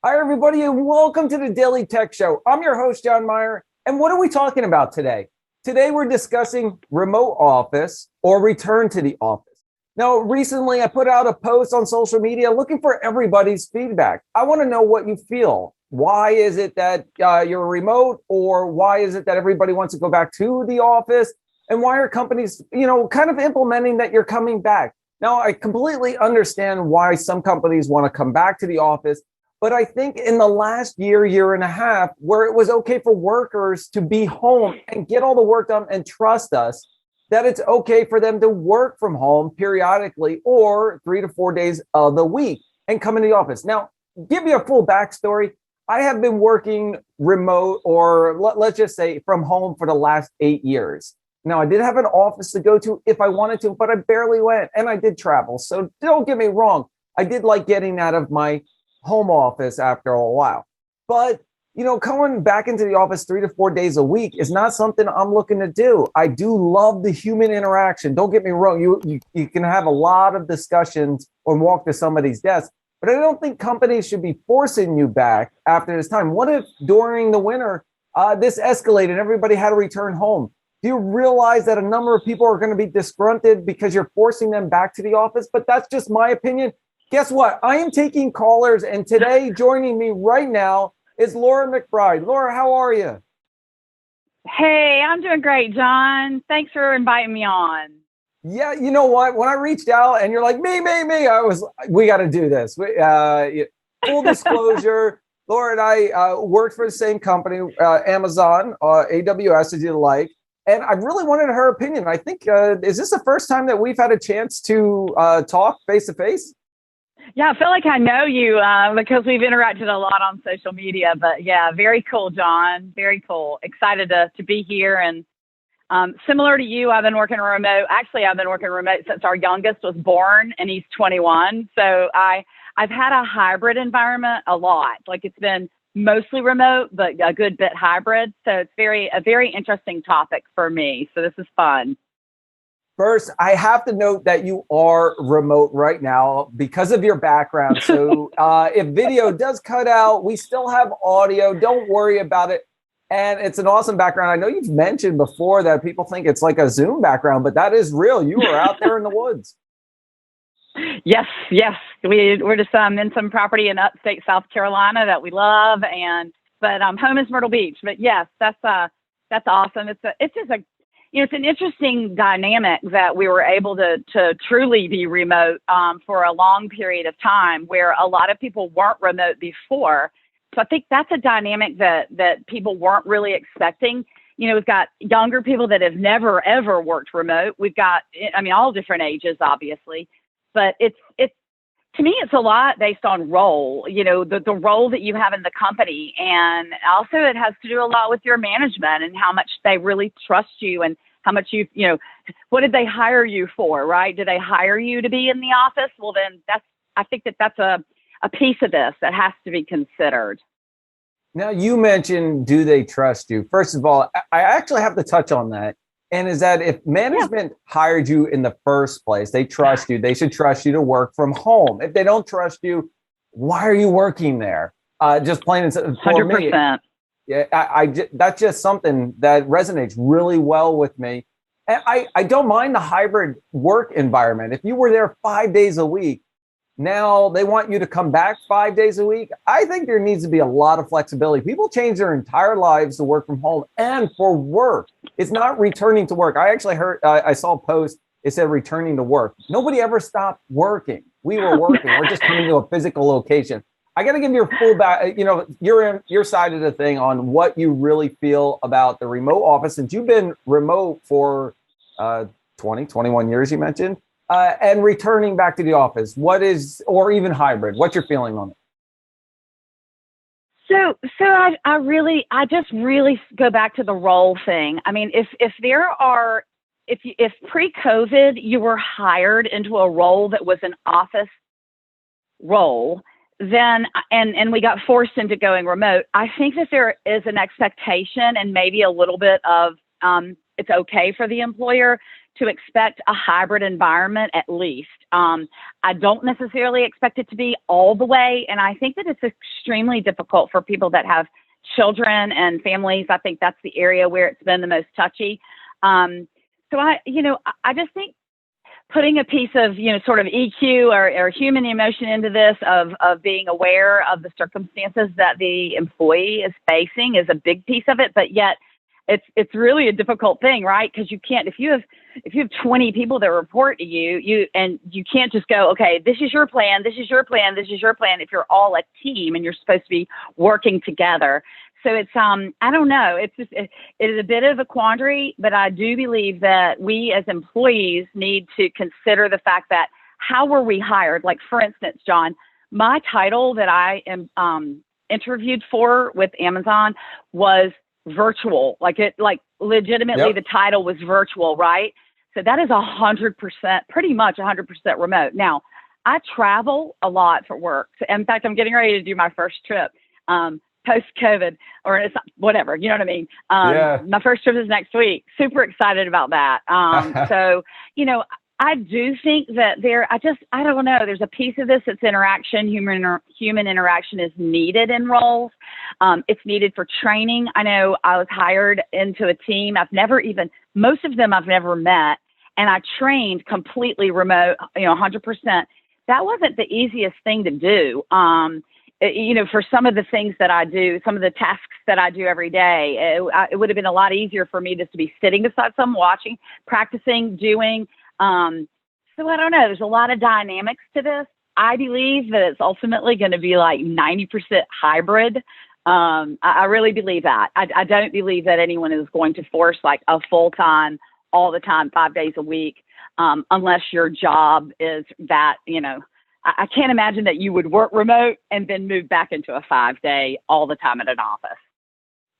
Hi, everybody, and welcome to the Daily Tech Show. I'm your host, John Myer. And what are we talking about today? Today, we're discussing remote office or return to the office. Now, recently, I put out a post on social media looking for everybody's feedback. I want to know what you feel. Why is it that you're remote, or why is it that everybody wants to go back to the office? And why are companies, kind of implementing that you're coming back? Now, I completely understand why some companies want to come back to the office. But I think in the last year and a half, where it was okay for workers to be home and get all the work done and trust us that it's okay for them to work from home periodically or 3 to 4 days of the week and come into the office. Now, give you a full backstory. I have been working remote, or let's just say from home, for the last 8 years. Now, I did have an office to go to if I wanted to, but I barely went, and I did travel. So don't get me wrong. I did like getting out of my home office after a while. But, coming back into the office 3 to 4 days a week is not something I'm looking to do. I do love the human interaction. Don't get me wrong. You can have a lot of discussions or walk to somebody's desk, but I don't think companies should be forcing you back after this time. What if during the winter, this escalated and everybody had to return home? Do you realize that a number of people are going to be disgruntled because you're forcing them back to the office? But that's just my opinion. Guess what? I am taking callers, and today joining me right now is Laura McBride. Laura, how are you? Hey, I'm doing great, John. Thanks for inviting me on. Yeah, you know what? When I reached out and you're like, me, we got to do this. Full disclosure, Laura and I worked for the same company, Amazon, AWS, as you like. And I really wanted her opinion. I think, is this the first time that we've had a chance to talk face to face? Yeah, I feel like I know you because we've interacted a lot on social media. But yeah, very cool, John. Very cool. Excited to be here. And similar to you, I've been working remote. Actually, I've been working remote since our youngest was born, and he's 21. So I've had a hybrid environment a lot. Like, it's been mostly remote, but a good bit hybrid. So it's a very interesting topic for me. So this is fun. First, I have to note that you are remote right now because of your background. So if video does cut out, we still have audio. Don't worry about it. And it's an awesome background. I know you've mentioned before that people think it's like a Zoom background, but that is real. You are out there in the woods. Yes. We're just in some property in upstate South Carolina that we love, but home is Myrtle Beach. But yes, that's awesome. It's an interesting dynamic that we were able to truly be remote for a long period of time, where a lot of people weren't remote before. So I think that's a dynamic that people weren't really expecting. We've got younger people that have never, ever worked remote. We've got, all different ages, obviously, but it's to me, it's a lot based on role, the role that you have in the company. And also it has to do a lot with your management and how much they really trust you, and how much what did they hire you for, right? Did they hire you to be in the office? Well, then I think that's a piece of this that has to be considered. Now, you mentioned, do they trust you? First of all, I actually have to touch on that. And is that if management hired you in the first place, they trust you, they should trust you to work from home. If they don't trust you, why are you working there? Just plain and simple. 100%. Yeah, that's just something that resonates really well with me. And I don't mind the hybrid work environment. If you were there 5 days a week, now they want you to come back 5 days a week. I think there needs to be a lot of flexibility. People change their entire lives to work from home and for work. It's not returning to work. I actually I saw a post. It said returning to work. Nobody ever stopped working. We were working. We're just coming to a physical location. I got to give your full back, your side of the thing on what you really feel about the remote office, since you've been remote for 21 years, you mentioned. And returning back to the office, or even hybrid, what's your feeling on it? So I just really go back to the role thing. I mean, if pre-COVID you were hired into a role that was an office role, then and we got forced into going remote, I think that there is an expectation and maybe a little bit of it's okay for the employer to expect a hybrid environment at least. I don't necessarily expect it to be all the way. And I think that it's extremely difficult for people that have children and families. I think that's the area where it's been the most touchy. So I just think putting a piece of, sort of EQ or human emotion into this of being aware of the circumstances that the employee is facing is a big piece of it. But yet it's really a difficult thing, right? Because you can't, if you have 20 people that report to you can't just go, okay, this is your plan, this is your plan, this is your plan, if you're all a team and you're supposed to be working together. So it's, I don't know, it is a bit of a quandary, but I do believe that we as employees need to consider the fact that how were we hired? Like, for instance, John, my title that I am interviewed for with Amazon was virtual. Like legitimately Yep. the title was virtual, right? So that is 100%, pretty much 100% remote. Now, I travel a lot for work. In fact, I'm getting ready to do my first trip post-COVID, or it's whatever, you know what I mean? My first trip is next week. Super excited about that. So, I do think that I don't know, there's a piece of this that's interaction, human interaction is needed in roles. It's needed for training. I know I was hired into a team. Most of them I've never met, and I trained completely remote, 100%. That wasn't the easiest thing to do. For some of the things that I do, some of the tasks that I do every day, it would have been a lot easier for me just to be sitting beside someone, watching, practicing, doing. So I don't know. There's a lot of dynamics to this. I believe that it's ultimately going to be like 90% hybrid. I really believe that. I don't believe that anyone is going to force like a full-time, all the time, 5 days a week, unless your job is that, I can't imagine that you would work remote and then move back into a 5-day all the time at an office.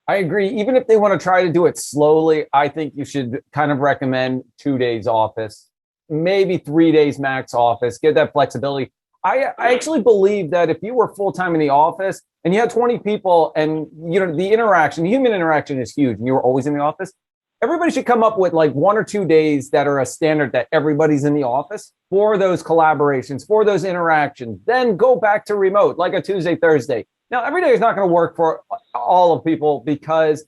I agree. Even if they want to try to do it slowly, I think you should kind of recommend 2 days office, maybe 3 days max office, get that flexibility. I actually believe that if you were full-time in the office and you had 20 people and, the human interaction is huge and you were always in the office, everybody should come up with like 1 or 2 days that are a standard that everybody's in the office for those collaborations, for those interactions, then go back to remote, like a Tuesday, Thursday. Now, every day is not going to work for all of people because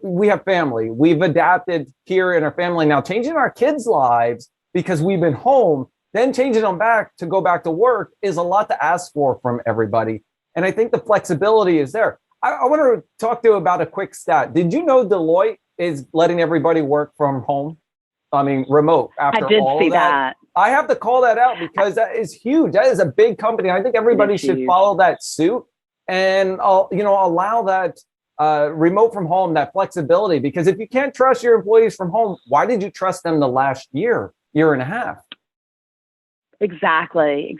we have family. We've adapted here in our family. Now, changing our kids' lives because we've been home, then changing them back to go back to work is a lot to ask for from everybody. And I think the flexibility is there. I want to talk to you about a quick stat. Did you know Deloitte is letting everybody work from home? I mean, remote after all of that. I did see that. I have to call that out because that is huge. That is a big company. I think everybody should follow that suit and, allow that remote from home, that flexibility. Because if you can't trust your employees from home, why did you trust them the last year and a half? Exactly.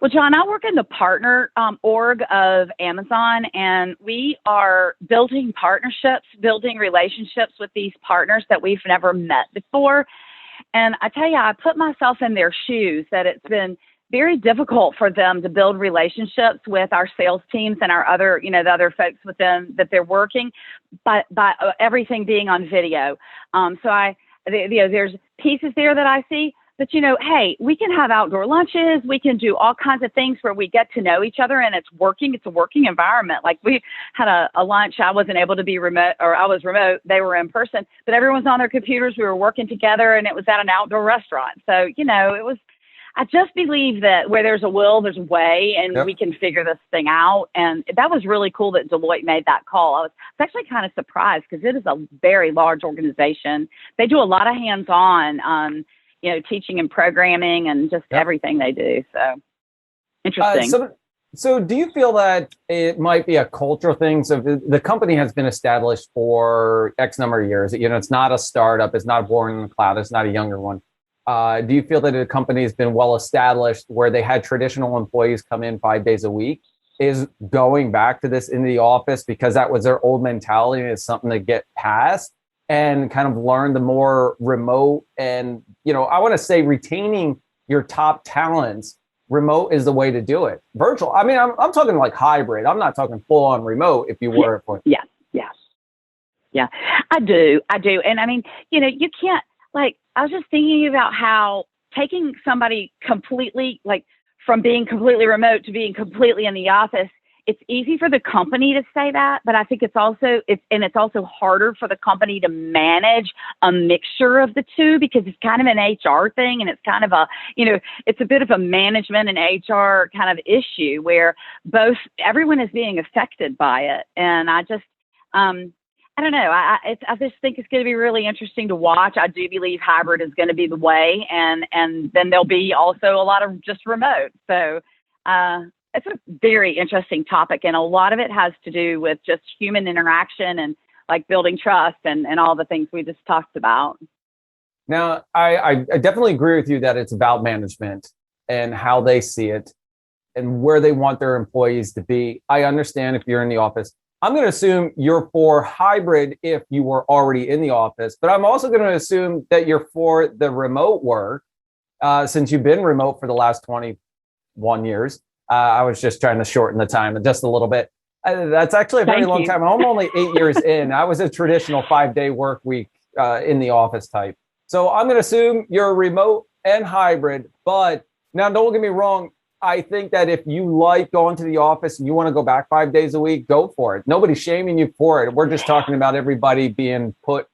Well, John, I work in the partner org of Amazon, and we are building partnerships, building relationships with these partners that we've never met before. And I tell you, I put myself in their shoes that it's been very difficult for them to build relationships with our sales teams and our other, the other folks with them that they're working, by everything being on video. There's pieces there that I see. But, hey, we can have outdoor lunches. We can do all kinds of things where we get to know each other, and it's working. It's a working environment. Like, we had a lunch. I wasn't able to be remote, or I was remote. They were in person, but everyone's on their computers. We were working together, and it was at an outdoor restaurant. So, I just believe that where there's a will, there's a way, and we can figure this thing out. And that was really cool that Deloitte made that call. I was actually kind of surprised because it is a very large organization. They do a lot of hands-on, teaching and programming and just everything they do. So interesting. So do you feel that it might be a cultural thing? So the company has been established for X number of years. It's not a startup. It's not born in the cloud. It's not a younger one. Do you feel that the company has been well established where they had traditional employees come in 5 days a week? Is going back to this in the office because that was their old mentality and it's something to get past and kind of learn the more remote and, I want to say retaining your top talents. Remote is the way to do it. Virtual. I mean, I'm talking like hybrid. I'm not talking full on remote if you were. Yeah. I do. And I mean, you can't, like, I was just thinking about how taking somebody completely, like from being completely remote to being completely in the office, it's easy for the company to say that, but I think it's also harder for the company to manage a mixture of the two, because it's kind of an HR thing, and it's kind of it's a bit of a management and HR kind of issue where everyone is being affected by it. And I don't know. I just think it's going to be really interesting to watch. I do believe hybrid is going to be the way, and then there'll be also a lot of just remote. So it's a very interesting topic, and a lot of it has to do with just human interaction and like building trust and all the things we just talked about. Now, I definitely agree with you that it's about management and how they see it and where they want their employees to be. I understand if you're in the office. I'm going to assume you're for hybrid if you were already in the office, but I'm also going to assume that you're for the remote work since you've been remote for the last 21 years. I was just trying to shorten the time just a little bit. That's actually a very long time. I'm only 8 years in. I was a traditional 5-day work week in the office type. So I'm going to assume you're remote and hybrid. But now, don't get me wrong. I think that if you like going to the office and you want to go back 5 days a week, go for it. Nobody's shaming you for it. We're just talking about everybody being put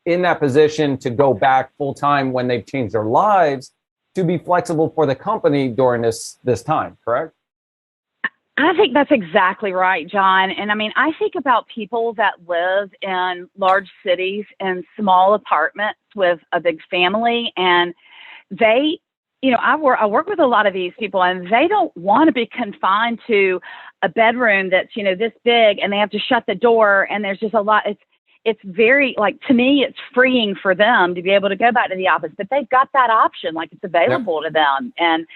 in that position to go back full time when they've changed their lives, to be flexible for the company during this time, correct? I think that's exactly right, John. And I mean, I think about people that live in large cities in small apartments with a big family, and they, I work with a lot of these people, and they don't want to be confined to a bedroom that's, this big, and they have to shut the door, and there's just a lot. It's very, like, to me, it's freeing for them to be able to go back to the office, but they've got that option, like it's available to them. And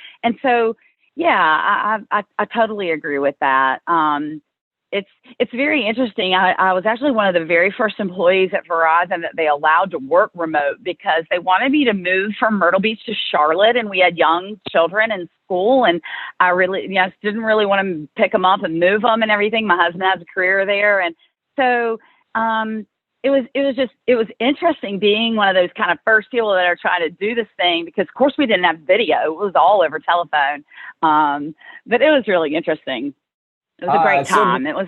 so, yeah, I totally agree with that. It's very interesting. I was actually one of the very first employees at Verizon that they allowed to work remote, because they wanted me to move from Myrtle Beach to Charlotte, and we had young children in school, and I really, didn't really want to pick them up and move them and everything. My husband has a career there, and so it was interesting being one of those kind of first people that are trying to do this thing, because of course we didn't have video. It was all over telephone. But it was really interesting. It was a great time. It was,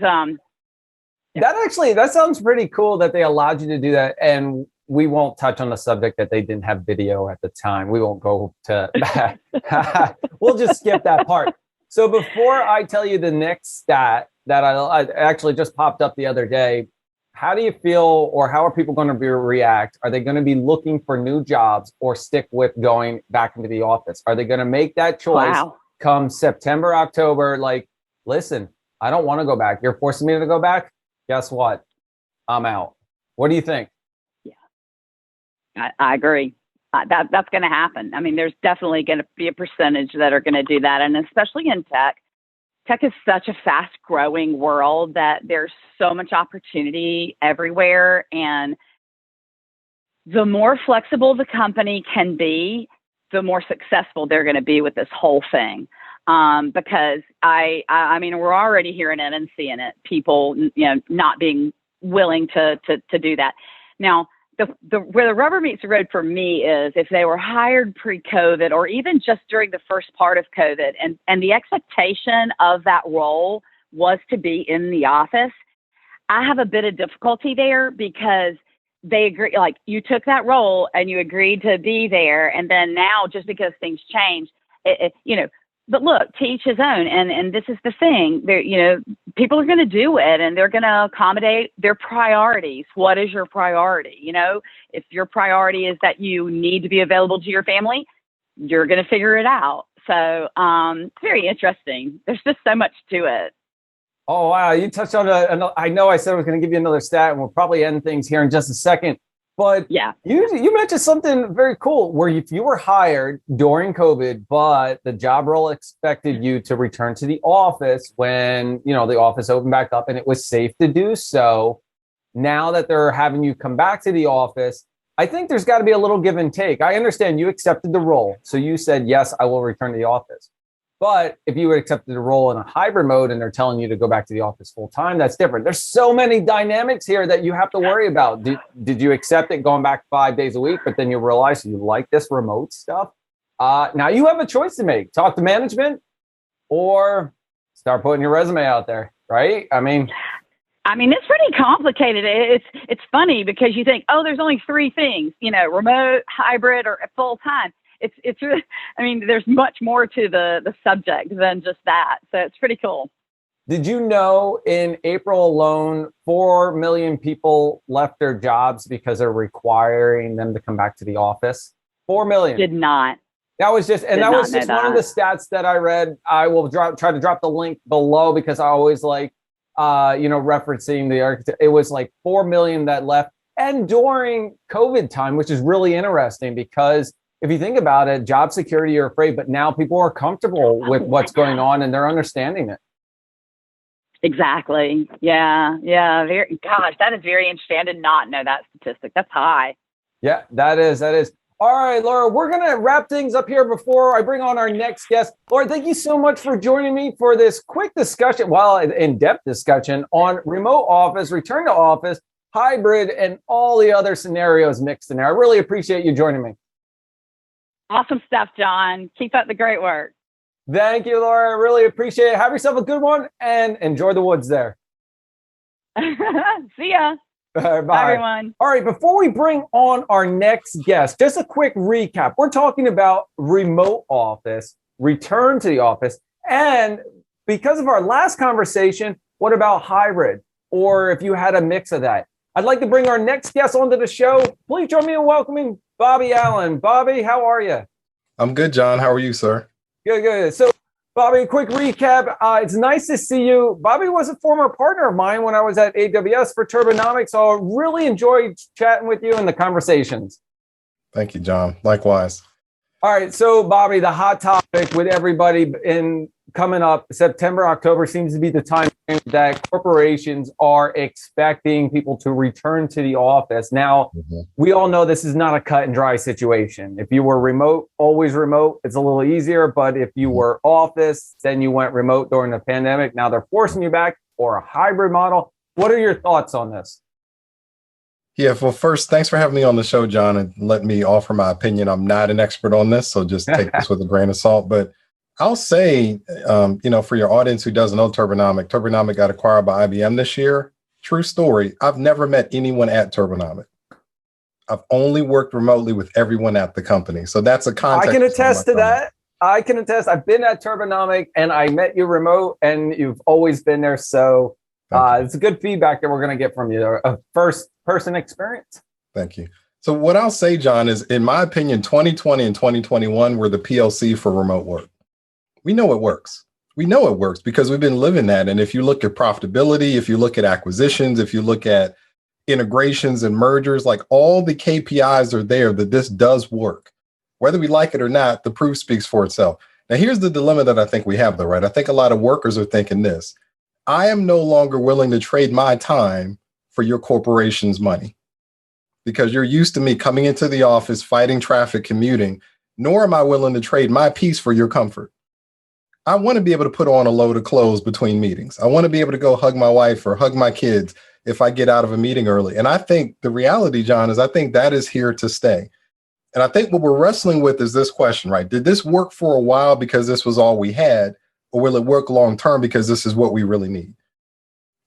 that sounds pretty cool that they allowed you to do that. And we won't touch on the subject that they didn't have video at the time. We won't go to that. We'll just skip that part. So before I tell you the next stat that I actually just popped up the other day, how do you feel, or how are people going to react? Are they going to be looking for new jobs or stick with going back into the office? Are they going to make that choice come September, October? Like, listen, I don't want to go back. You're forcing me to go back. Guess what? I'm out. What do you think? Yeah, I agree. That's going to happen. I mean, there's definitely going to be a percentage that are going to do that. And especially in tech. Tech is such a fast growing world that there's so much opportunity everywhere. And the more flexible the company can be, the more successful they're going to be with this whole thing. Because I mean, we're already hearing it and seeing it, people, not being willing to do that. Now, where the rubber meets the road for me is if they were hired pre-COVID, or even just during the first part of COVID, and the expectation of that role was to be in the office. I have a bit of difficulty there, because they agree, like, you took that role and you agreed to be there, and then now just because things change, but look, to each his own. And this is the thing, people are going to do it, and they're going to accommodate their priorities. What is your priority? If your priority is that you need to be available to your family, you're going to figure it out. So it's very interesting. There's just so much to it. Oh, wow. You touched on I know I said I was going to give you another stat, and we'll probably end things here in just a second. But yeah, you mentioned something very cool, where if you were hired during COVID, but the job role expected you to return to the office when, the office opened back up and it was safe to do so. Now that they're having you come back to the office, I think there's got to be a little give and take. I understand you accepted the role. So you said, yes, I will return to the office. But if you accepted a role in a hybrid mode and they're telling you to go back to the office full time, that's different. There's so many dynamics here that you have to worry about. Did you accept it going back 5 days a week, but then you realize you like this remote stuff? Now you have a choice to make. Talk to management or start putting your resume out there, right? I mean, it's pretty complicated. It's funny because you think, oh, there's only three things, remote, hybrid, or full time. It's really, there's much more to the subject than just that. So it's pretty cool. Did you know in April alone, 4 million people left their jobs because they're requiring them to come back to the office? 4 million. Did not. That was just, and that was just one of the stats that I read. I will try to drop the link below because I always like, referencing the architect. It was like 4 million that left, and during COVID time, which is really interesting because if you think about it, job security, you're afraid, but now people are comfortable with what's going on and they're understanding it. Exactly. Yeah. Gosh, that is very interesting. I did not know that statistic. That's high. Yeah, that is. All right, Laura, we're going to wrap things up here before I bring on our next guest. Laura, thank you so much for joining me for this quick discussion, in-depth discussion on remote office, return to office, hybrid, and all the other scenarios mixed in there. I really appreciate you joining me. Awesome stuff, John. Keep up the great work. Thank you, Laura. I really appreciate it. Have yourself a good one and enjoy the woods there. See ya. Bye, everyone. All right, before we bring on our next guest, just a quick recap. We're talking about remote office, return to the office, and because of our last conversation, what about hybrid? Or if you had a mix of that. I'd like to bring our next guest onto the show. Please join me in welcoming Bobby Allen. Bobby, how are you? I'm good, John. How are you, sir? Good. So, Bobby, quick recap. It's nice to see you. Bobby was a former partner of mine when I was at AWS for Turbonomic, so I really enjoyed chatting with you and the conversations. Thank you, John. Likewise. All right, so Bobby, the hot topic with everybody coming up, September, October seems to be the time that corporations are expecting people to return to the office. Now, we all know this is not a cut and dry situation. If you were remote, always remote, it's a little easier. But if you were office, then you went remote during the pandemic. Now they're forcing you back or a hybrid model. What are your thoughts on this? Yeah, well, first, thanks for having me on the show, John, and let me offer my opinion. I'm not an expert on this, so just take this with a grain of salt. But I'll say, for your audience who doesn't know Turbonomic got acquired by IBM this year. True story. I've never met anyone at Turbonomic. I've only worked remotely with everyone at the company. So that's a context. I can attest to that. I can attest. I've been at Turbonomic and I met you remote and you've always been there. So it's a good feedback that we're going to get from you. A first person experience. Thank you. So what I'll say, John, is in my opinion, 2020 and 2021 were the PLC for remote work. We know it works. We know it works because we've been living that. And if you look at profitability, if you look at acquisitions, if you look at integrations and mergers, like all the KPIs are there that this does work. Whether we like it or not, the proof speaks for itself. Now, here's the dilemma that I think we have, though, right? I think a lot of workers are thinking this. I am no longer willing to trade my time for your corporation's money because you're used to me coming into the office, fighting traffic, commuting, nor am I willing to trade my peace for your comfort. I want to be able to put on a load of clothes between meetings. I want to be able to go hug my wife or hug my kids if I get out of a meeting early. And I think the reality, John, is I think that is here to stay. And I think what we're wrestling with is this question, right? Did this work for a while because this was all we had, or will it work long term because this is what we really need?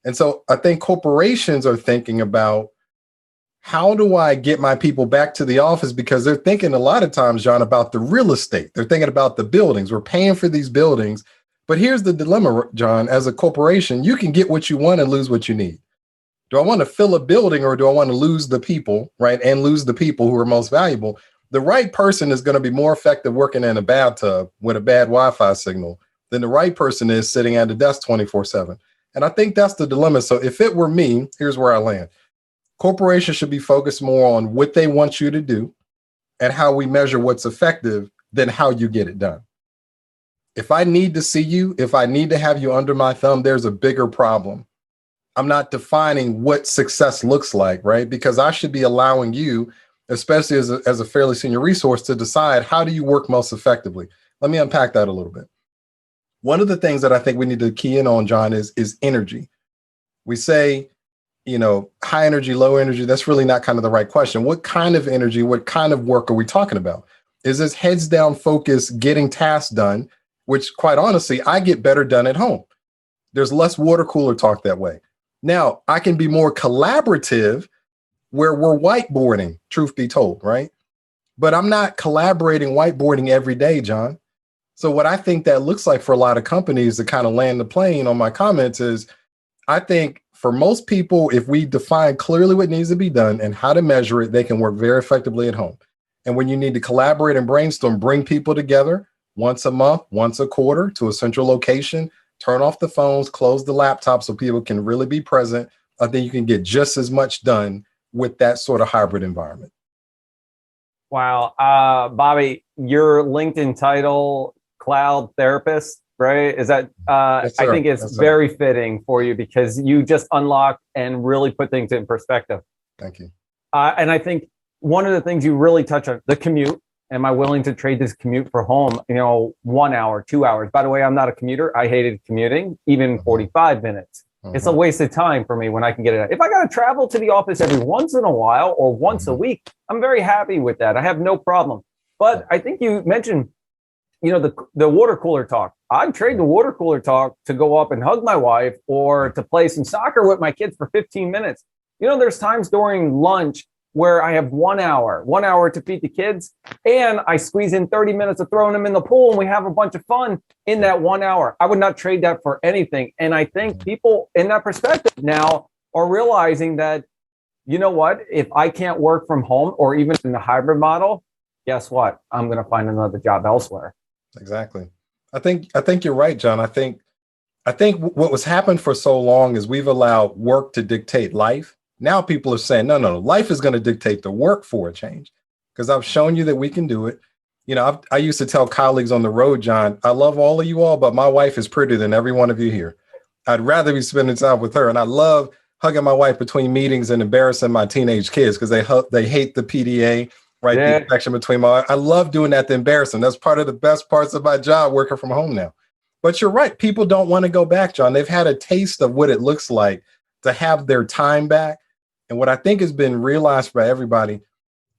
And so I think corporations are thinking about, how do I get my people back to the office? Because they're thinking a lot of times, John, about the real estate. They're thinking about the buildings. We're paying for these buildings. But here's the dilemma, John. As a corporation, you can get what you want and lose what you need. Do I want to fill a building or do I want to lose the people, right? And lose the people who are most valuable? The right person is going to be more effective working in a bathtub with a bad Wi-Fi signal than the right person is sitting at a desk 24/7. And I think that's the dilemma. So if it were me, here's where I land. Corporations should be focused more on what they want you to do and how we measure what's effective than how you get it done. If I need to see you, if I need to have you under my thumb, there's a bigger problem. I'm not defining what success looks like, right? Because I should be allowing you, especially as a fairly senior resource, to decide how do you work most effectively. Let me unpack that a little bit. One of the things that I think we need to key in on, John, is energy. We say, high energy, low energy. That's really not kind of the right question. What kind of energy, what kind of work are we talking about? Is this heads down focus, getting tasks done, which quite honestly, I get better done at home. There's less water cooler talk that way. Now, I can be more collaborative where we're whiteboarding, truth be told, right? But I'm not collaborating, whiteboarding every day, John. So what I think that looks like for a lot of companies to kind of land the plane on my comments is, I think for most people, if we define clearly what needs to be done and how to measure it, they can work very effectively at home. And when you need to collaborate and brainstorm, bring people together once a month, once a quarter to a central location, turn off the phones, close the laptop so people can really be present. I think you can get just as much done with that sort of hybrid environment. Wow. Bobby, your LinkedIn title, cloud therapist, right? Is that, Yes, I think it's very fitting for you because you just unlock and really put things in perspective. Thank you. And I think one of the things you really touch on, the commute. Am I willing to trade this commute for home? 1 hour, 2 hours. By the way, I'm not a commuter. I hated commuting, even 45 minutes. It's a waste of time for me when I can get it. If I got to travel to the office every once in a while or once a week, I'm very happy with that. I have no problem. But I think you mentioned, the water cooler talk. I'd trade the water cooler talk to go up and hug my wife or to play some soccer with my kids for 15 minutes. There's times during lunch where I have 1 hour to feed the kids, and I squeeze in 30 minutes of throwing them in the pool, and we have a bunch of fun in that 1 hour. I would not trade that for anything. And I think people in that perspective now are realizing that, you know what, if I can't work from home or even in the hybrid model, guess what? I'm going to find another job elsewhere. Exactly. I think you're right, John. I think what was happened for so long is we've allowed work to dictate life. Now people are saying, no, life is going to dictate the work for a change, because I've shown you that we can do it. I used to tell colleagues on the road, John, I love all of you all, but my wife is prettier than every one of you here. I'd rather be spending time with her. And I love hugging my wife between meetings and embarrassing my teenage kids because they hate the PDA, right? Yeah. The connection between I love doing that to embarrass them. That's part of the best parts of my job working from home now. But you're right. People don't want to go back, John. They've had a taste of what it looks like to have their time back. And what I think has been realized by everybody,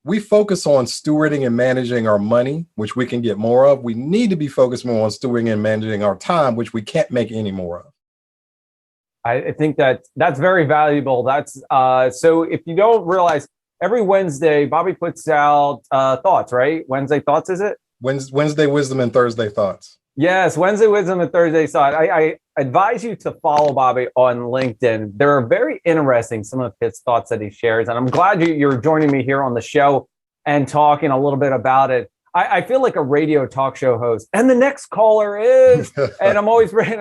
we focus on stewarding and managing our money, which we can get more of. We need to be focused more on stewarding and managing our time, which we can't make any more of. I think that's very valuable. That's so if you don't realize, every Wednesday, Bobby puts out thoughts, right? Wednesday thoughts, is it? Wednesday wisdom and Thursday thoughts. Yes, Wednesday wisdom and Thursday thoughts. I advise you to follow Bobby on LinkedIn. They're very interesting, some of his thoughts that he shares. And I'm glad you're joining me here on the show and talking a little bit about it. I feel like a radio talk show host. And the next caller is, and I'm always ready.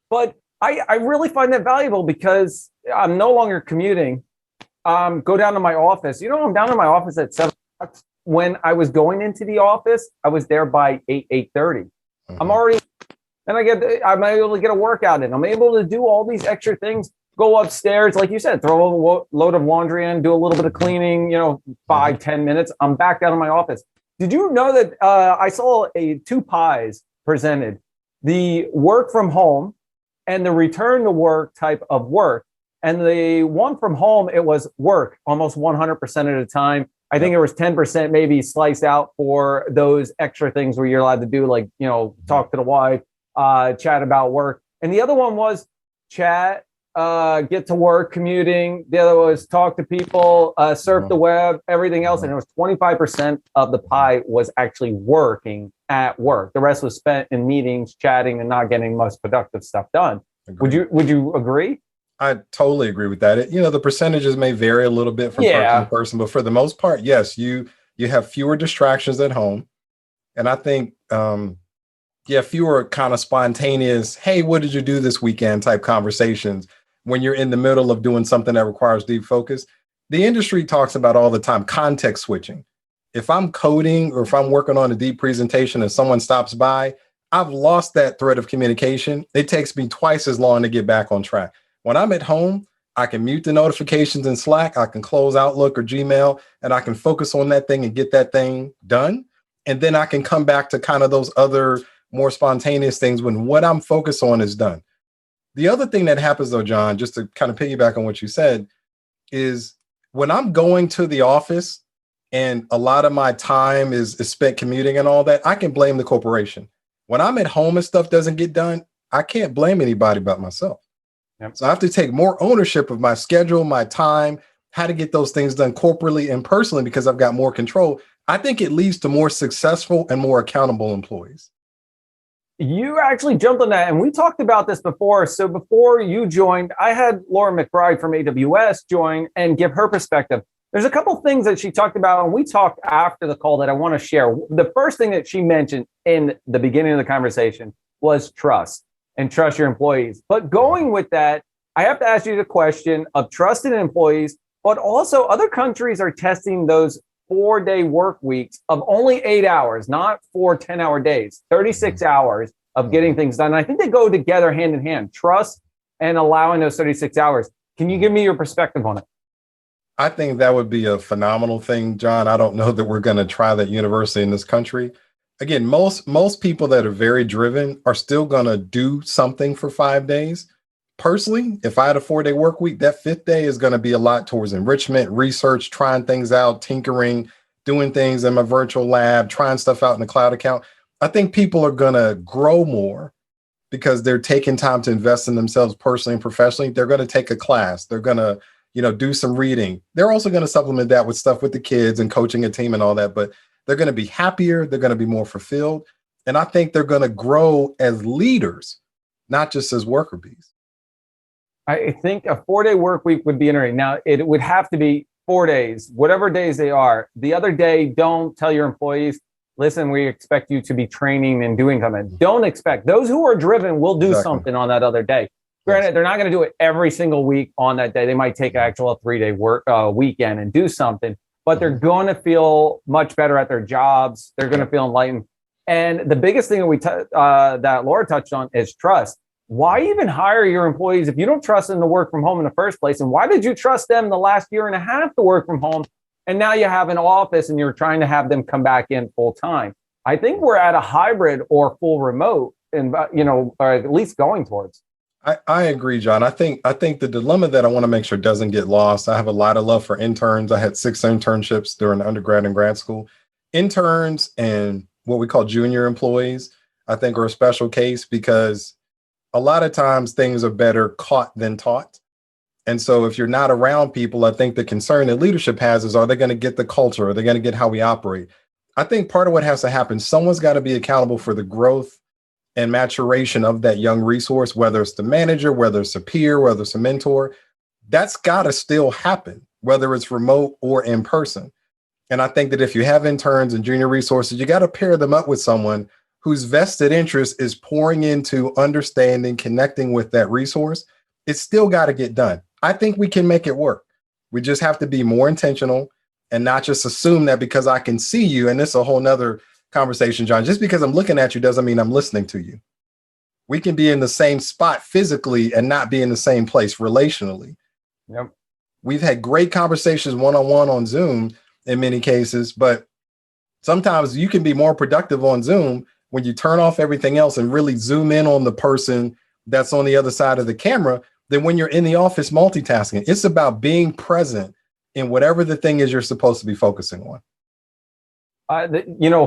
But I really find that valuable because I'm no longer commuting. Go down to my office. I'm down in my office at 7 o'clock. When I was going into the office, I was there by 8:30. I'm already, and I'm able to get a workout in. I'm able to do all these extra things, go upstairs, like you said, throw a load of laundry in, do a little bit of cleaning, 5-10 minutes. I'm back down in my office. Did you know that I saw two pies presented, the work from home and the return to work type of work. And the one from home, it was work almost 100% of the time. I think it was 10% maybe sliced out for those extra things where you're allowed to do, like, talk to the wife, chat about work. And the other one was chat, get to work, commuting. The other was talk to people, surf the web, everything else. And it was 25% of the pie was actually working at work. The rest was spent in meetings, chatting, and not getting most productive stuff done. Agreed. Would you agree? I totally agree with that. The percentages may vary a little bit from person to person, but for the most part, yes, you have fewer distractions at home. And I think, fewer kind of spontaneous, hey, what did you do this weekend type conversations when you're in the middle of doing something that requires deep focus. The industry talks about all the time, context switching. If I'm coding or if I'm working on a deep presentation and someone stops by, I've lost that thread of communication. It takes me twice as long to get back on track. When I'm at home, I can mute the notifications in Slack, I can close Outlook or Gmail, and I can focus on that thing and get that thing done. And then I can come back to kind of those other more spontaneous things when what I'm focused on is done. The other thing that happens though, John, just to kind of piggyback on what you said, is when I'm going to the office and a lot of my time is spent commuting and all that, I can blame the corporation. When I'm at home and stuff doesn't get done, I can't blame anybody but myself. Yep. So I have to take more ownership of my schedule, my time, how to get those things done corporately and personally because I've got more control. I think it leads to more successful and more accountable employees. You actually jumped on that, and we talked about this before. So before you joined, I had Laura McBride from AWS join and give her perspective. There's a couple of things that she talked about, and we talked after the call that I want to share. The first thing that she mentioned in the beginning of the conversation was trust and trust your employees. But going with that, I have to ask you the question of trusted employees, but also other countries are testing those 4-day work weeks of only 8 hours, not 4 10-hour days, 36 hours of getting things done. And I think they go together hand in hand, trust and allowing those 36 hours. Can you give me your perspective on it? I think that would be a phenomenal thing, John. I don't know that we're going to try that universally in this country. Again, most people that are very driven are still going to do something for 5 days. Personally, if I had a 4-day work week, that 5th day is going to be a lot towards enrichment, research, trying things out, tinkering, doing things in my virtual lab, trying stuff out in the cloud account. I think people are going to grow more because they're taking time to invest in themselves personally and professionally. They're going to take a class. They're going to, do some reading. They're also going to supplement that with stuff with the kids and coaching a team and all that, but they're going to be happier. They're going to be more fulfilled. And I think they're going to grow as leaders, not just as worker bees. I think a 4-day work week would be interesting. Now, it would have to be 4 days, whatever days they are. The other day, don't tell your employees, listen, we expect you to be training and doing something. Don't expect. Those who are driven will do something on that other day. Granted, they're not going to do it every single week on that day. They might take actual 3-day work weekend and do something, but they're going to feel much better at their jobs. They're going to feel enlightened. And the biggest thing that that Laura touched on is trust. Why even hire your employees if you don't trust them to work from home in the first place? And why did you trust them the last year and a half to work from home? And now you have an office and you're trying to have them come back in full time. I think we're at a hybrid or full remote, and or at least going towards. I agree, John. I think the dilemma that I want to make sure doesn't get lost. I have a lot of love for interns. I had 6 internships during undergrad and grad school. Interns and what we call junior employees, I think, are a special case because a lot of times things are better caught than taught. And so if you're not around people, I think the concern that leadership has is, are they going to get the culture? Are they going to get how we operate? I think part of what has to happen, someone's got to be accountable for the growth and maturation of that young resource, whether it's the manager, whether it's a peer, whether it's a mentor. That's got to still happen, whether it's remote or in person. And I think that if you have interns and junior resources, you got to pair them up with someone whose vested interest is pouring into understanding, connecting with that resource. It's still got to get done. I think we can make it work. We just have to be more intentional and not just assume that because I can see you, and this is a whole nother conversation, John, just because I'm looking at you doesn't mean I'm listening to you. We can be in the same spot physically and not be in the same place relationally. Yep. We've had great conversations one-on-one on Zoom in many cases, but sometimes you can be more productive on Zoom when you turn off everything else and really zoom in on the person that's on the other side of the camera than when you're in the office multitasking. It's about being present in whatever the thing is you're supposed to be focusing on.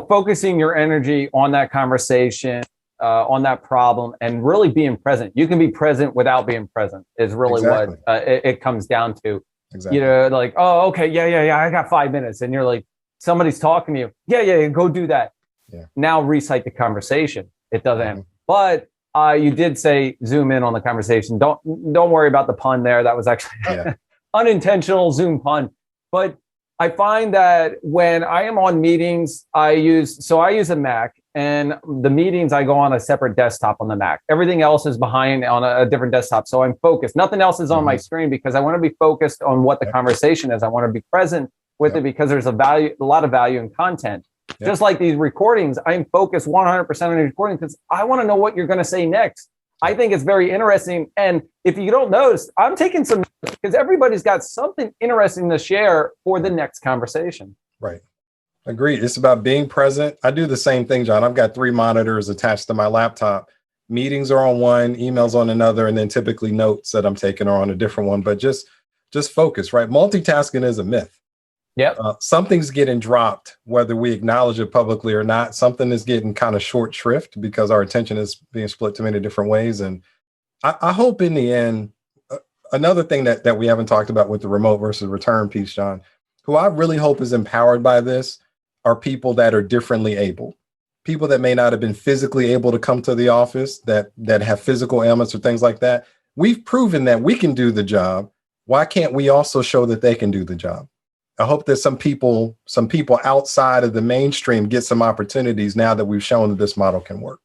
Focusing your energy on that conversation, on that problem, and really being present. You can be present without being present is really what it comes down to. Exactly. Like, oh, okay, yeah, I got 5 minutes. And you're like, somebody's talking to you. Yeah, go do that. Yeah. Now recite the conversation. It doesn't end. But you did say zoom in on the conversation. Don't worry about the pun there. That was actually unintentional Zoom pun. But I find that when I am on meetings, I use a Mac, and the meetings I go on a separate desktop on the Mac. Everything else is behind on a different desktop. So I'm focused. Nothing else is on my screen because I want to be focused on what the conversation is. I want to be present with it because there's a lot of value in content. Just like these recordings, I'm focused 100% on the recording because I want to know what you're going to say next. I think it's very interesting. And if you don't notice, I'm taking some notes because everybody's got something interesting to share for the next conversation. Right. Agreed. It's about being present. I do the same thing, John. I've got 3 monitors attached to my laptop. Meetings are on one, emails on another, and then typically notes that I'm taking are on a different one. But just focus, right? Multitasking is a myth. Yep. Something's getting dropped, whether we acknowledge it publicly or not. Something is getting kind of short shrift because our attention is being split to many different ways. And I hope in the end, another thing that we haven't talked about with the remote versus return piece, John, who I really hope is empowered by this are people that are differently able, people that may not have been physically able to come to the office, that have physical ailments or things like that. We've proven that we can do the job. Why can't we also show that they can do the job? I hope that some people outside of the mainstream get some opportunities now that we've shown that this model can work.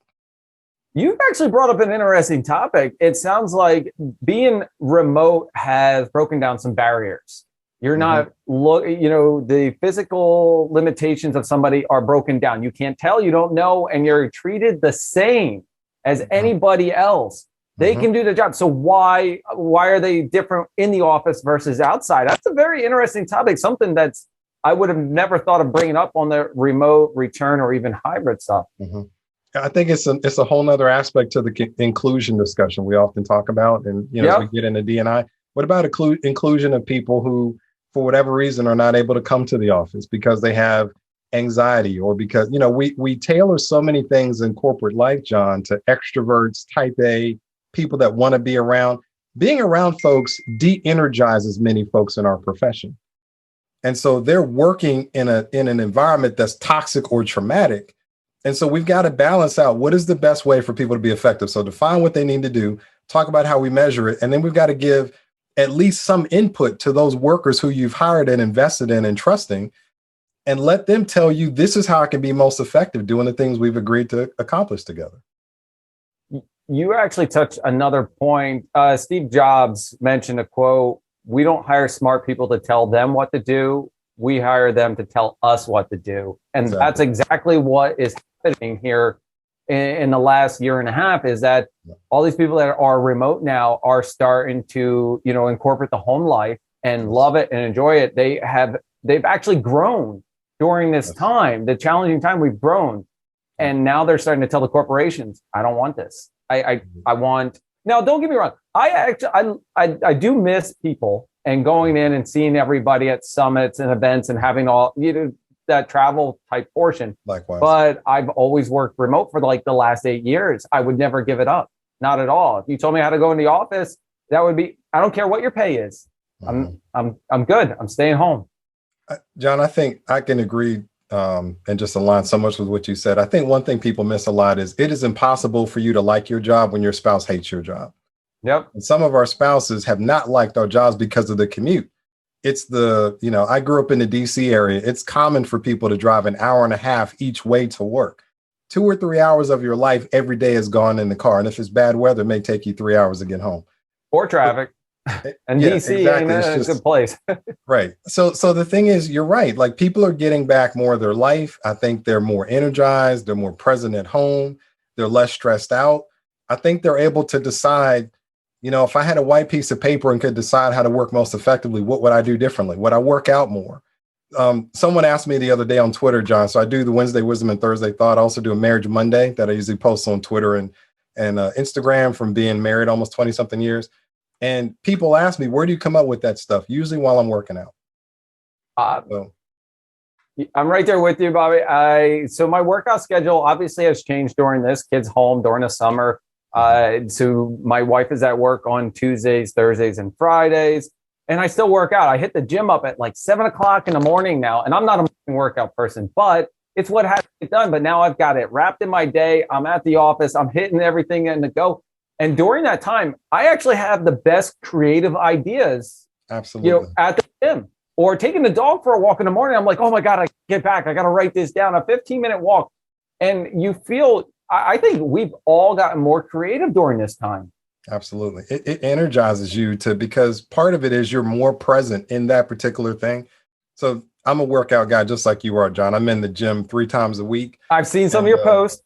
You've actually brought up an interesting topic. It sounds like being remote has broken down some barriers. You're not, the physical limitations of somebody are broken down. You can't tell, you don't know, and you're treated the same as anybody else. They can do the job. So why are they different in the office versus outside? That's a very interesting topic, something that's I would have never thought of bringing up on the remote return or even hybrid stuff. I think it's a whole nother aspect to the inclusion discussion we often talk about. And, as we get into D&I, what about inclusion of people who, for whatever reason, are not able to come to the office because they have anxiety or because, we tailor so many things in corporate life, John, to extroverts, type A, people that want to be around. Being around folks de-energizes many folks in our profession. And so they're working in an environment that's toxic or traumatic. And so we've got to balance out what is the best way for people to be effective. So define what they need to do, talk about how we measure it, and then we've got to give at least some input to those workers who you've hired and invested in and trusting, and let them tell you, this is how I can be most effective doing the things we've agreed to accomplish together. You actually touched another point. Steve Jobs mentioned a quote, "We don't hire smart people to tell them what to do. We hire them to tell us what to do." And that's exactly what is happening here in the last year and a half, is that all these people that are remote now are starting to, incorporate the home life and love it and enjoy it. They've actually grown during this time, the challenging time. We've grown. And now they're starting to tell the corporations, I don't want this. I want, now don't get me wrong. I do miss people and going in and seeing everybody at summits and events and having all, that travel type portion. Likewise. But I've always worked remote for the last 8 years. I would never give it up. Not at all. If you told me how to go in the office, that would be, I don't care what your pay is. I'm good. I'm staying home. John, I think I can agree and just align so much with what you said. I think one thing people miss a lot is it is impossible for you to like your job when your spouse hates your job. Yep. And some of our spouses have not liked our jobs because of the commute. It's I grew up in the DC area. It's common for people to drive an hour and a half each way to work. 2 or 3 hours of your life every day is gone in the car. And if it's bad weather, it may take you 3 hours to get home. Or traffic. And DC exactly. Ain't a good place. Right. So the thing is, you're right. Like, people are getting back more of their life. I think they're more energized. They're more present at home. They're less stressed out. I think they're able to decide, if I had a white piece of paper and could decide how to work most effectively, what would I do differently? Would I work out more? Someone asked me the other day on Twitter, John. So I do the Wednesday Wisdom and Thursday Thought. I also do a Marriage Monday that I usually post on Twitter and Instagram from being married almost 20 something years. And people ask me, where do you come up with that stuff? Usually while I'm working out. I'm right there with you, Bobby. So my workout schedule obviously has changed during this. Kids home during the summer. So my wife is at work on Tuesdays, Thursdays, and Fridays. And I still work out. I hit the gym up at 7 o'clock in the morning now. And I'm not a workout person, but it's what has to get done. But now I've got it wrapped in my day. I'm at the office. I'm hitting everything in the go. And during that time, I actually have the best creative ideas. Absolutely. At the gym or taking the dog for a walk in the morning. I'm like, oh my God, I get back. I got to write this down. A 15-minute walk. And you feel, I think we've all gotten more creative during this time. Absolutely. It energizes you because part of it is you're more present in that particular thing. So I'm a workout guy, just like you are, John. I'm in the gym 3 times a week. I've seen some of your posts.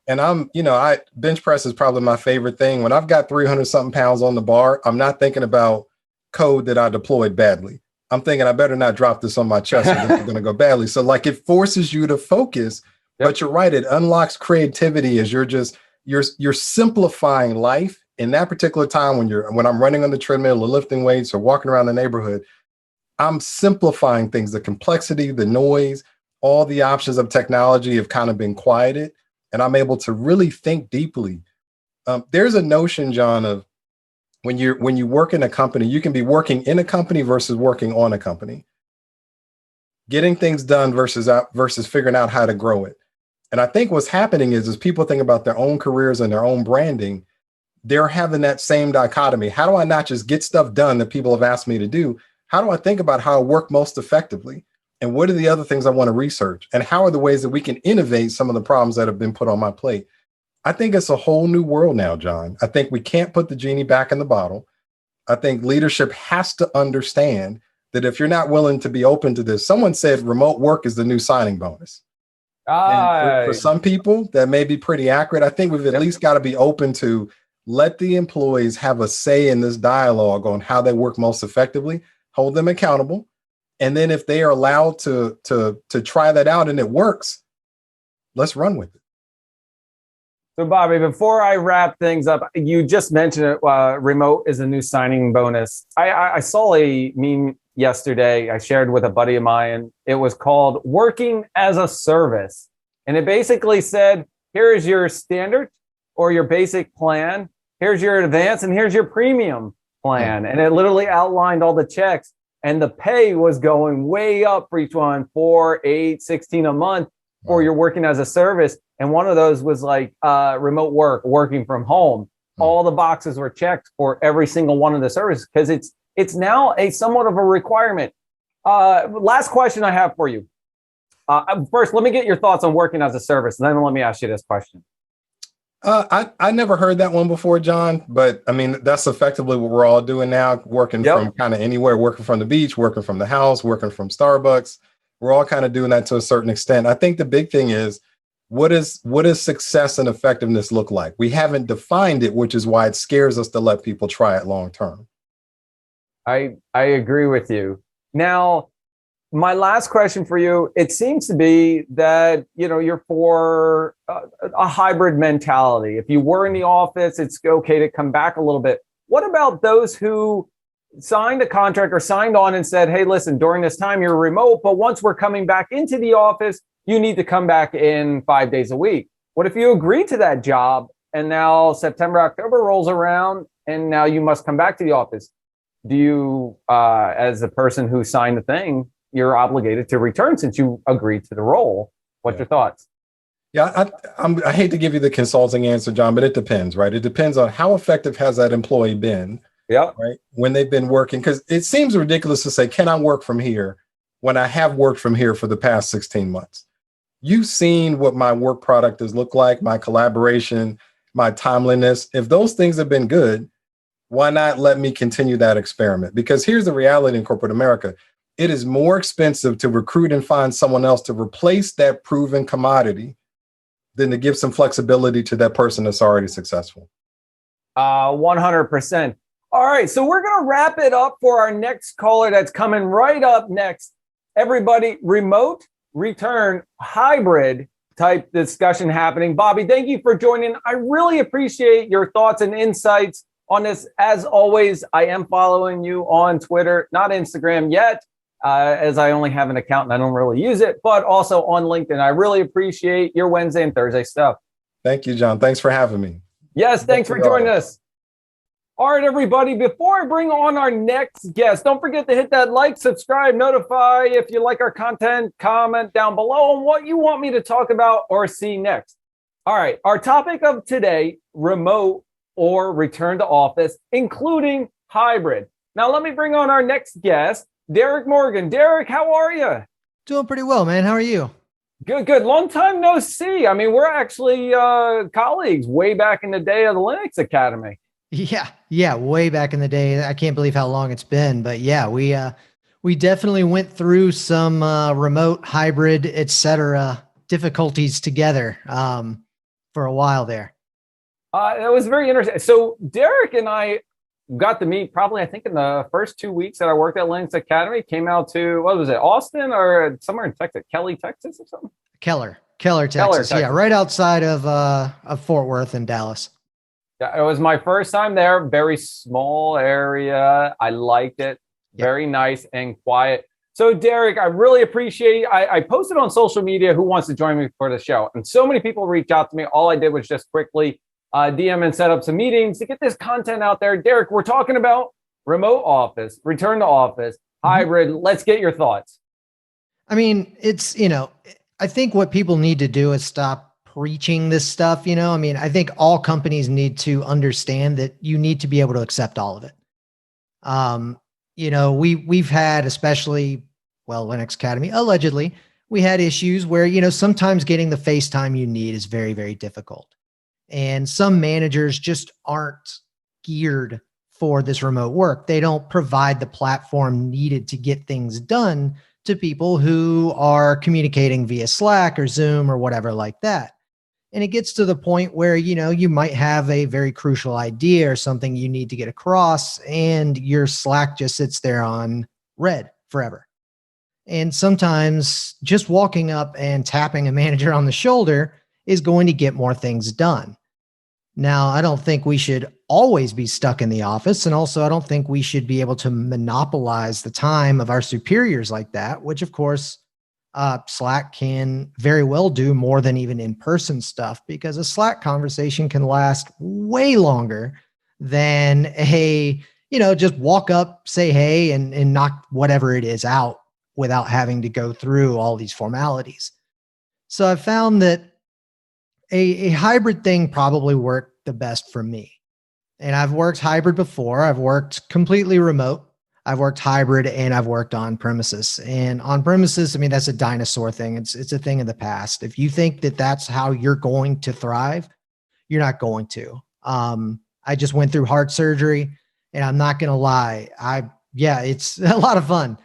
And I bench press is probably my favorite thing. When I've got 300 something pounds on the bar, I'm not thinking about code that I deployed badly. I'm thinking I better not drop this on my chest or this is going to go badly. So like it forces you to focus, but you're right. It unlocks creativity as you're simplifying life in that particular time when I'm running on the treadmill or lifting weights or walking around the neighborhood. I'm simplifying things. The complexity, the noise, all the options of technology have kind of been quieted, and I'm able to really think deeply. There's a notion, John, of when you work in a company, you can be working in a company versus working on a company, getting things done versus figuring out how to grow it. And I think what's happening is as people think about their own careers and their own branding, they're having that same dichotomy. How do I not just get stuff done that people have asked me to do? How do I think about how I work most effectively? And what are the other things I want to research? And how are the ways that we can innovate some of the problems that have been put on my plate? I think it's a whole new world now, John. I think we can't put the genie back in the bottle. I think leadership has to understand that if you're not willing to be open to this, someone said remote work is the new signing bonus. And for some people, that may be pretty accurate. I think we've at least got to be open to let the employees have a say in this dialogue on how they work most effectively, hold them accountable. And then if they are allowed to try that out and it works, let's run with it. So, Bobby, before I wrap things up, you just mentioned it, remote is a new signing bonus. I saw a meme yesterday I shared with a buddy of mine. It was called Working as a Service. And it basically said, here's your standard or your basic plan. Here's your advance and here's your premium plan. And it literally outlined all the checks. And the pay was going way up for each one, 4, 8, 16 a month for you're working as a service. And one of those was like remote work, working from home. All the boxes were checked for every single one of the services because it's now a somewhat of a requirement. Last question I have for you. First, let me get your thoughts on working as a service. And then let me ask you this question. I never heard that one before, John, but I mean, that's effectively what we're all doing now, working from kind of anywhere, working from the beach, working from the house, working from Starbucks. We're all kind of doing that to a certain extent. I think the big thing is, what does success and effectiveness look like? We haven't defined it, which is why it scares us to let people try it long term. I agree with you. Now, my last question for you, it seems to be that, you're for a hybrid mentality. If you were in the office, it's okay to come back a little bit. What about those who signed a contract or signed on and said, hey, listen, during this time you're remote, but once we're coming back into the office, you need to come back in 5 days a week. What if you agree to that job and now September, October rolls around and now you must come back to the office? Do you, as the person who signed the thing, you're obligated to return since you agreed to the role? What's your thoughts? Yeah, I hate to give you the consulting answer, John, but it depends, right? It depends on how effective has that employee been, right? When they've been working, because it seems ridiculous to say, can I work from here when I have worked from here for the past 16 months? You've seen what my work product has looked like, my collaboration, my timeliness. If those things have been good, why not let me continue that experiment? Because here's the reality in corporate America. It is more expensive to recruit and find someone else to replace that proven commodity than to give some flexibility to that person that's already successful. 100%. All right, so we're going to wrap it up for our next caller that's coming right up next. Everybody, remote, return, hybrid type discussion happening. Bobby, thank you for joining. I really appreciate your thoughts and insights on this. As always, I am following you on Twitter, not Instagram yet, as I only have an account and I don't really use it, but also on LinkedIn. I really appreciate your Wednesday and Thursday stuff. Thank you, John. Thanks for having me. Yes, thanks for joining us. All right, everybody, before I bring on our next guest, don't forget to hit that like, subscribe, notify if you like our content, comment down below on what you want me to talk about or see next. All right, our topic of today, remote or return to office, including hybrid. Now, let me bring on our next guest, Derek Morgan. Derek, how are you? Doing pretty well, man. How are you? Good, good. Long time no see. I mean, we're actually colleagues way back in the day of the Linux Academy. Yeah, way back in the day. I can't believe how long it's been, but yeah, we definitely went through some remote, hybrid, etc. difficulties together for a while there. That was very interesting. So Derek and I got to meet probably, I think in the first 2 weeks that I worked at Linux Academy, came out to, what was it, Austin or somewhere in Texas, Kelly, Texas or something? Keller, Texas. Yeah, Texas. right outside of Fort Worth and Dallas. Yeah, it was my first time there. Very small area. I liked it. Yep. Very nice and quiet. So, Derek, I really appreciate. I posted on social media who wants to join me for the show, and so many people reached out to me. All I did was just quickly DM and set up some meetings to get this content out there. Derek, we're talking about remote office, return to office, hybrid. Let's get your thoughts. I mean, it's, I think what people need to do is stop preaching this stuff. I mean, I think all companies need to understand that you need to be able to accept all of it. We've had, especially, Linux Academy, allegedly, we had issues where, sometimes getting the face time you need is very, very difficult. And some managers just aren't geared for this remote work. They don't provide the platform needed to get things done to people who are communicating via Slack or Zoom or whatever like that. And it gets to the point where, you might have a very crucial idea or something you need to get across, and your Slack just sits there on red forever. And sometimes just walking up and tapping a manager on the shoulder is going to get more things done. Now, I don't think we should always be stuck in the office. And also, I don't think we should be able to monopolize the time of our superiors like that, which, of course, Slack can very well do more than even in-person stuff, because a Slack conversation can last way longer than just walk up, say hey, and knock whatever it is out without having to go through all these formalities. So I found that a hybrid thing probably worked the best for me. And I've worked hybrid before. I've worked completely remote. I've worked hybrid, and I've worked on premises. And on premises, I mean, that's a dinosaur thing. It's a thing of the past. If you think that that's how you're going to thrive, you're not going to. I just went through heart surgery, and I'm not going to lie. It's a lot of fun.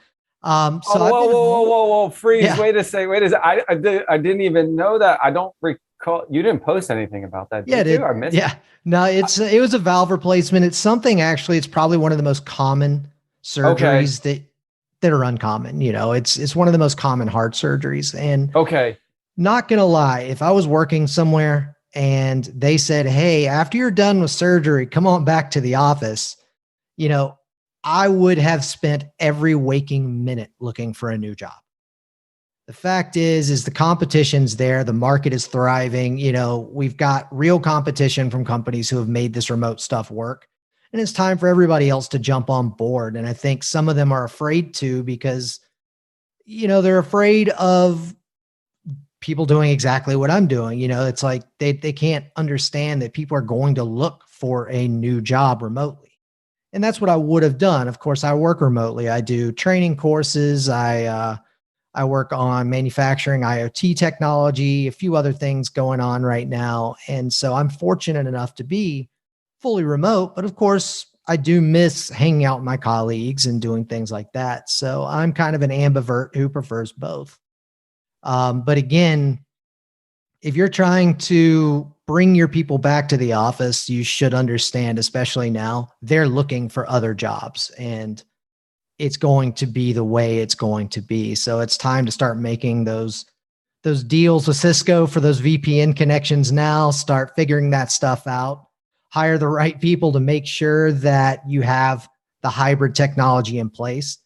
Whoa, freeze. Yeah. Wait a second. I didn't even know that. I don't recall. You didn't post anything about that. Yeah, did you? I missed it. Yeah. No, it was a valve replacement. It's something, actually, it's probably one of the most common surgeries that are uncommon. It's one of the most common heart surgeries. And not going to lie, if I was working somewhere and they said, hey, after you're done with surgery, come on back to the office, I would have spent every waking minute looking for a new job. The fact is the competition's there. The market is thriving. We've got real competition from companies who have made this remote stuff work. And it's time for everybody else to jump on board. And I think some of them are afraid to, because, they're afraid of people doing exactly what I'm doing. It's like they can't understand that people are going to look for a new job remotely. And that's what I would have done. Of course, I work remotely. I do training courses. I work on manufacturing, IoT technology, a few other things going on right now. And so I'm fortunate enough to be fully remote, but of course I do miss hanging out with my colleagues and doing things like that. So I'm kind of an ambivert who prefers both. But again, if you're trying to bring your people back to the office, you should understand, especially now, they're looking for other jobs, and it's going to be the way it's going to be. So it's time to start making those deals with Cisco for those VPN connections now. Start figuring that stuff out. Hire the right people to make sure that you have the hybrid technology in place,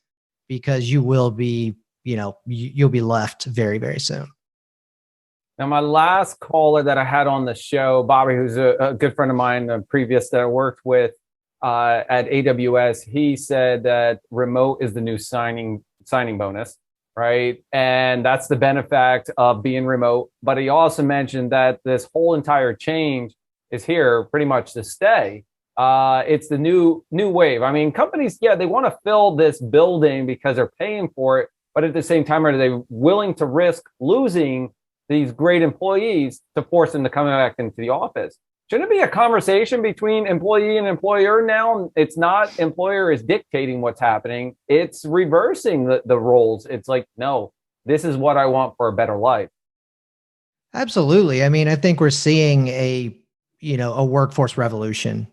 because you will be, you'll be left very, very soon. Now, my last caller that I had on the show, Bobby, who's a good friend of mine, previous that I worked with, at AWS, he said that remote is the new signing bonus, right? And that's the benefit of being remote. But he also mentioned that this whole entire change is here pretty much to stay. It's the new wave. I mean, companies, they want to fill this building because they're paying for it. But at the same time, are they willing to risk losing these great employees to force them to come back into the office? Shouldn't it be a conversation between employee and employer now? It's not employer is dictating what's happening. It's reversing the roles. It's like, no, this is what I want for a better life. Absolutely. I mean, I think we're seeing a workforce revolution,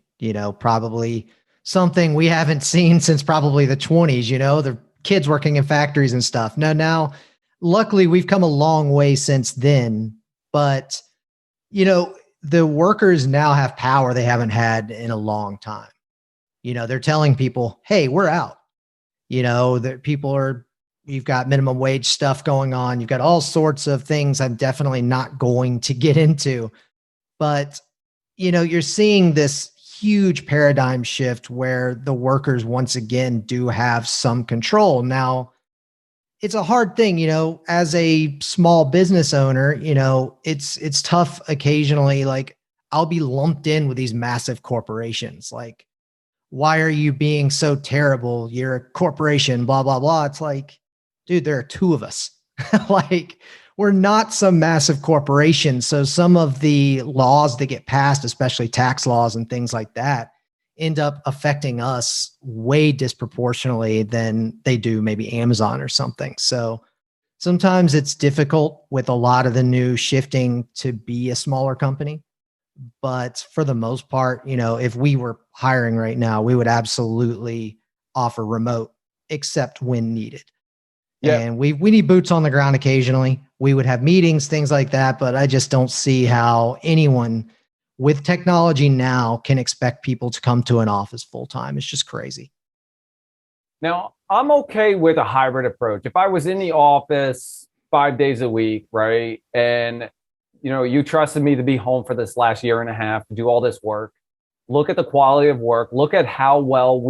probably something we haven't seen since probably the 20s, the kids working in factories and stuff. Now, luckily we've come a long way since then, but the workers now have power they haven't had in a long time. They're telling people, hey, we're out. That you've got minimum wage stuff going on. You've got all sorts of things I'm definitely not going to get into, but you're seeing this huge paradigm shift where the workers once again do have some control. Now, it's a hard thing, as a small business owner, it's tough occasionally. Like, I'll be lumped in with these massive corporations. Like, why are you being so terrible? You're a corporation, blah, blah, blah. It's like, dude, there are two of us. Like, we're not some massive corporation. So some of the laws that get passed, especially tax laws and things like that, end up affecting us way disproportionately than they do maybe Amazon or something. So sometimes it's difficult with a lot of the new shifting to be a smaller company. But for the most part, if we were hiring right now, we would absolutely offer remote, except when needed. Yeah. And we need boots on the ground occasionally. We would have meetings, things like that. But I just don't see how anyone with technology now can expect people to come to an office full time. It's just crazy. Now, I'm okay with a hybrid approach. If I was in the office 5 days a week, right, and you trusted me to be home for this last year and a half to do all this work, look at the quality of work, look at how well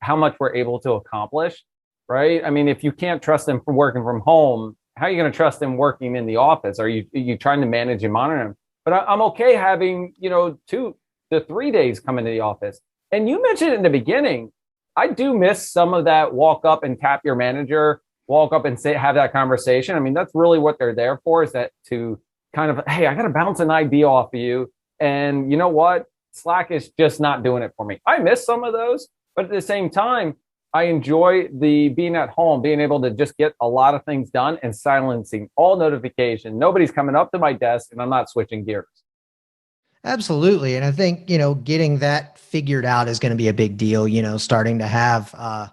how much we're able to accomplish, right? I mean, if you can't trust them from working from home, how are you going to trust them working in the office? Are you trying to manage and monitor them? But I'm okay having, 2 to 3 days come into the office. And you mentioned in the beginning, I do miss some of that walk up and tap your manager, walk up and have that conversation. I mean, that's really what they're there for, is that to kind of, hey, I got to bounce an idea off of you. And you know what? Slack is just not doing it for me. I miss some of those, but at the same time, I enjoy the being at home, being able to just get a lot of things done and silencing all notification. Nobody's coming up to my desk and I'm not switching gears. Absolutely. And I think, getting that figured out is going to be a big deal, starting to have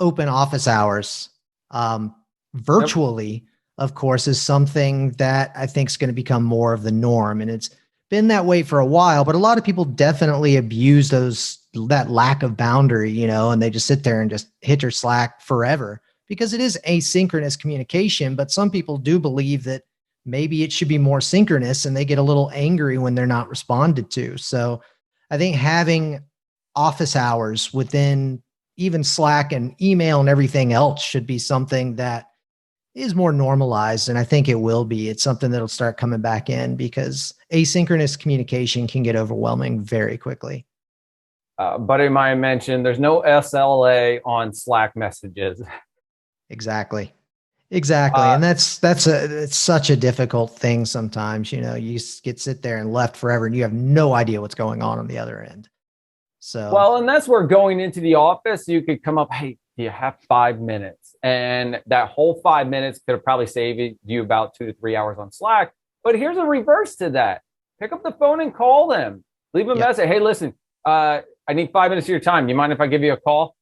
open office hours virtually. Yep. Of course, is something that I think is going to become more of the norm. And it's been that way for a while, but a lot of people definitely abuse that lack of boundary, and they just sit there and just hit your Slack forever because it is asynchronous communication. But some people do believe that maybe it should be more synchronous, and they get a little angry when they're not responded to. So I think having office hours within even Slack and email and everything else should be something that is more normalized. And I think it will be. It's something that'll start coming back in because asynchronous communication can get overwhelming very quickly. Buddy of mine mentioned there's no SLA on Slack messages. Exactly. And it's such a difficult thing sometimes. You sit there and left forever and you have no idea what's going on the other end. So, well, and that's where going into the office, you could come up, hey, do you have 5 minutes? And that whole 5 minutes could have probably saved you about 2 to 3 hours on Slack. But here's a reverse to that. Pick up the phone and call them. Leave a message. Hey, listen, I need 5 minutes of your time. You mind if I give you a call?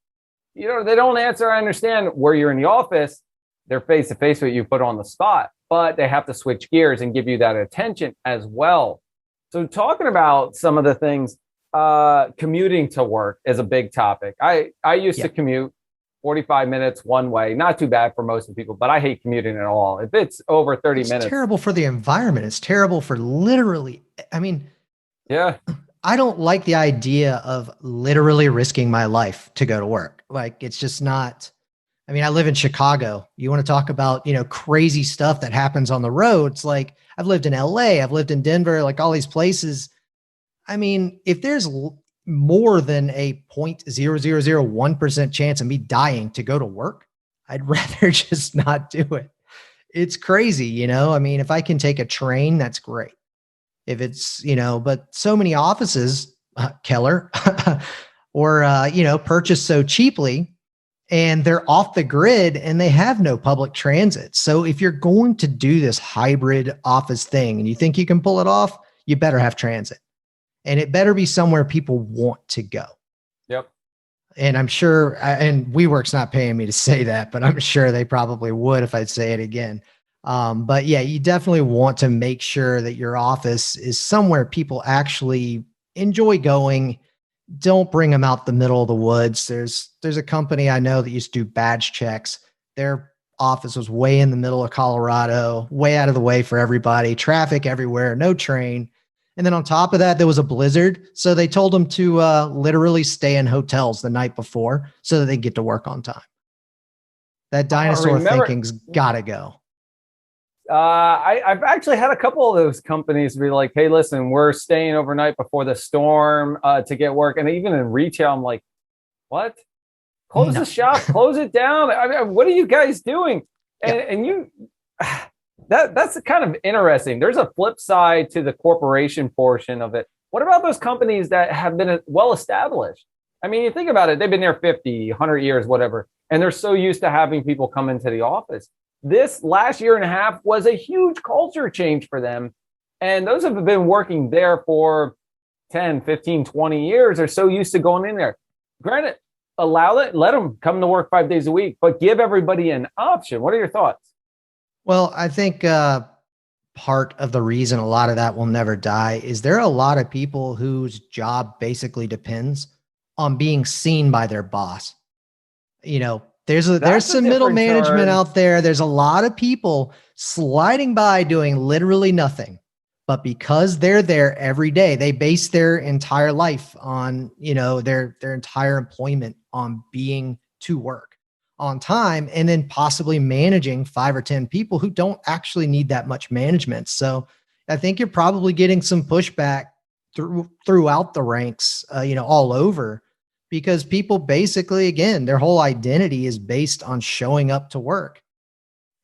They don't answer. I understand where you're in the office. They're face to face with you, put on the spot, but they have to switch gears and give you that attention as well. So talking about some of the things, commuting to work is a big topic. I used to commute 45 minutes one way. Not too bad for most of the people, but I hate commuting at all. If it's over 30 minutes. It's terrible for the environment. It's terrible for literally, yeah. I don't like the idea of literally risking my life to go to work. Like, it's just not, I live in Chicago. You want to talk about, crazy stuff that happens on the roads. Like, I've lived in LA, I've lived in Denver, like all these places. If there's more than a 0.0001% chance of me dying to go to work, I'd rather just not do it. It's crazy, if I can take a train, that's great. If it's, but so many offices, Keller, or, purchased so cheaply and they're off the grid and they have no public transit. So if you're going to do this hybrid office thing and you think you can pull it off, you better have transit. And it better be somewhere people want to go. Yep. And I'm sure, and WeWork's not paying me to say that, but I'm sure they probably would if I'd say it again. But yeah, you definitely want to make sure that your office is somewhere people actually enjoy going. Don't bring them out the middle of the woods. There's a company I know that used to do badge checks. Their office was way in the middle of Colorado, way out of the way for everybody, traffic everywhere, no train. And then on top of that, there was a blizzard. So they told them to literally stay in hotels the night before so that they get to work on time. That dinosaur thinking's got to go. I've actually had a couple of those companies be like, hey, listen, we're staying overnight before the storm to get work. And even in retail, I'm like, what? Close the shop, close it down. I mean, what are you guys doing? And you, that's kind of interesting. There's a flip side to the corporation portion of it. What about those companies that have been well established? I mean, you think about it, they've been there 50, 100 years, whatever, and they're so used to having people come into the office. This last year and a half was a huge culture change for them. And those have been working there for 10, 15, 20 years. They're so used to going in there. Granted, allow it, let them come to work 5 days a week, but give everybody an option. What are your thoughts? Well, I think part of the reason a lot of that will never die is there are a lot of people whose job basically depends on being seen by their boss. You know, there's some middle management out there. There's a lot of people sliding by doing literally nothing, but because they're there every day, they base their entire life on, you know, their entire employment on being to work on time and then possibly managing 5 or 10 people who don't actually need that much management. So I think you're probably getting some pushback throughout the ranks, you know, all over, because people basically, again, their whole identity is based on showing up to work.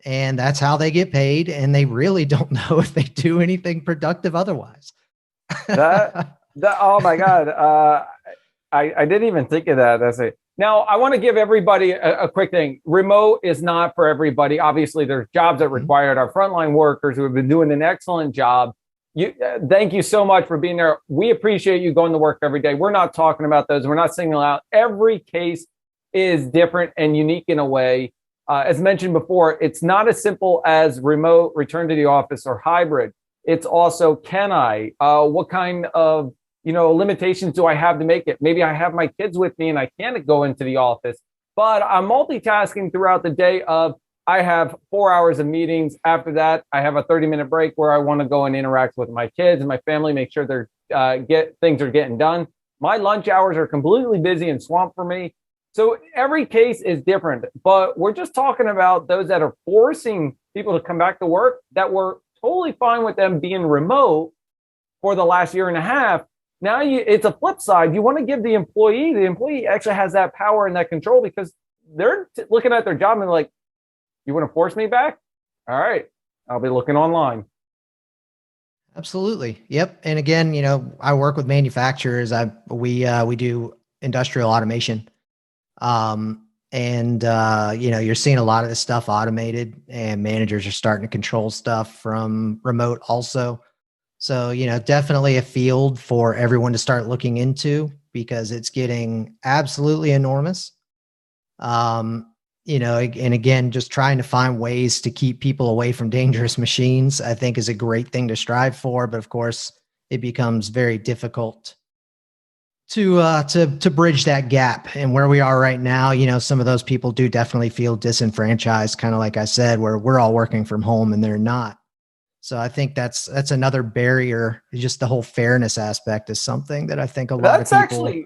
And that's how they get paid. And they really don't know if they do anything productive otherwise. Oh my God. I didn't even think of that. Now, I want to give everybody a quick thing. Remote is not for everybody. Obviously, there's jobs that require our frontline workers who have been doing an excellent job. Thank you so much for being there. We appreciate you going to work every day. We're not talking about those. We're not singling out. Every case is different and unique in a way. As mentioned before, it's not as simple as remote, return to the office, or hybrid. It's also, can I? What kind of limitations do I have to make it? Maybe I have my kids with me and I can't go into the office, but I'm multitasking throughout the day I have 4 hours of meetings. After that, I have a 30-minute break where I want to go and interact with my kids and my family, make sure things are getting done. My lunch hours are completely busy and swamped for me. So every case is different, but we're just talking about those that are forcing people to come back to work that were totally fine with them being remote for the last year and a half. Now it's a flip side. You want to give the employee actually has that power and that control because they're looking at their job and they're like, you want to force me back? All right, I'll be looking online. Absolutely. Yep. And again, I work with manufacturers. We do industrial automation. You're seeing a lot of this stuff automated and managers are starting to control stuff from remote also. So, definitely a field for everyone to start looking into because it's getting absolutely enormous. And again, just trying to find ways to keep people away from dangerous machines, I think is a great thing to strive for. But of course, it becomes very difficult to bridge that gap. And where we are right now, some of those people do definitely feel disenfranchised, kind of like I said, where we're all working from home and they're not. So I think that's another barrier. Just the whole fairness aspect is something that I think a lot of people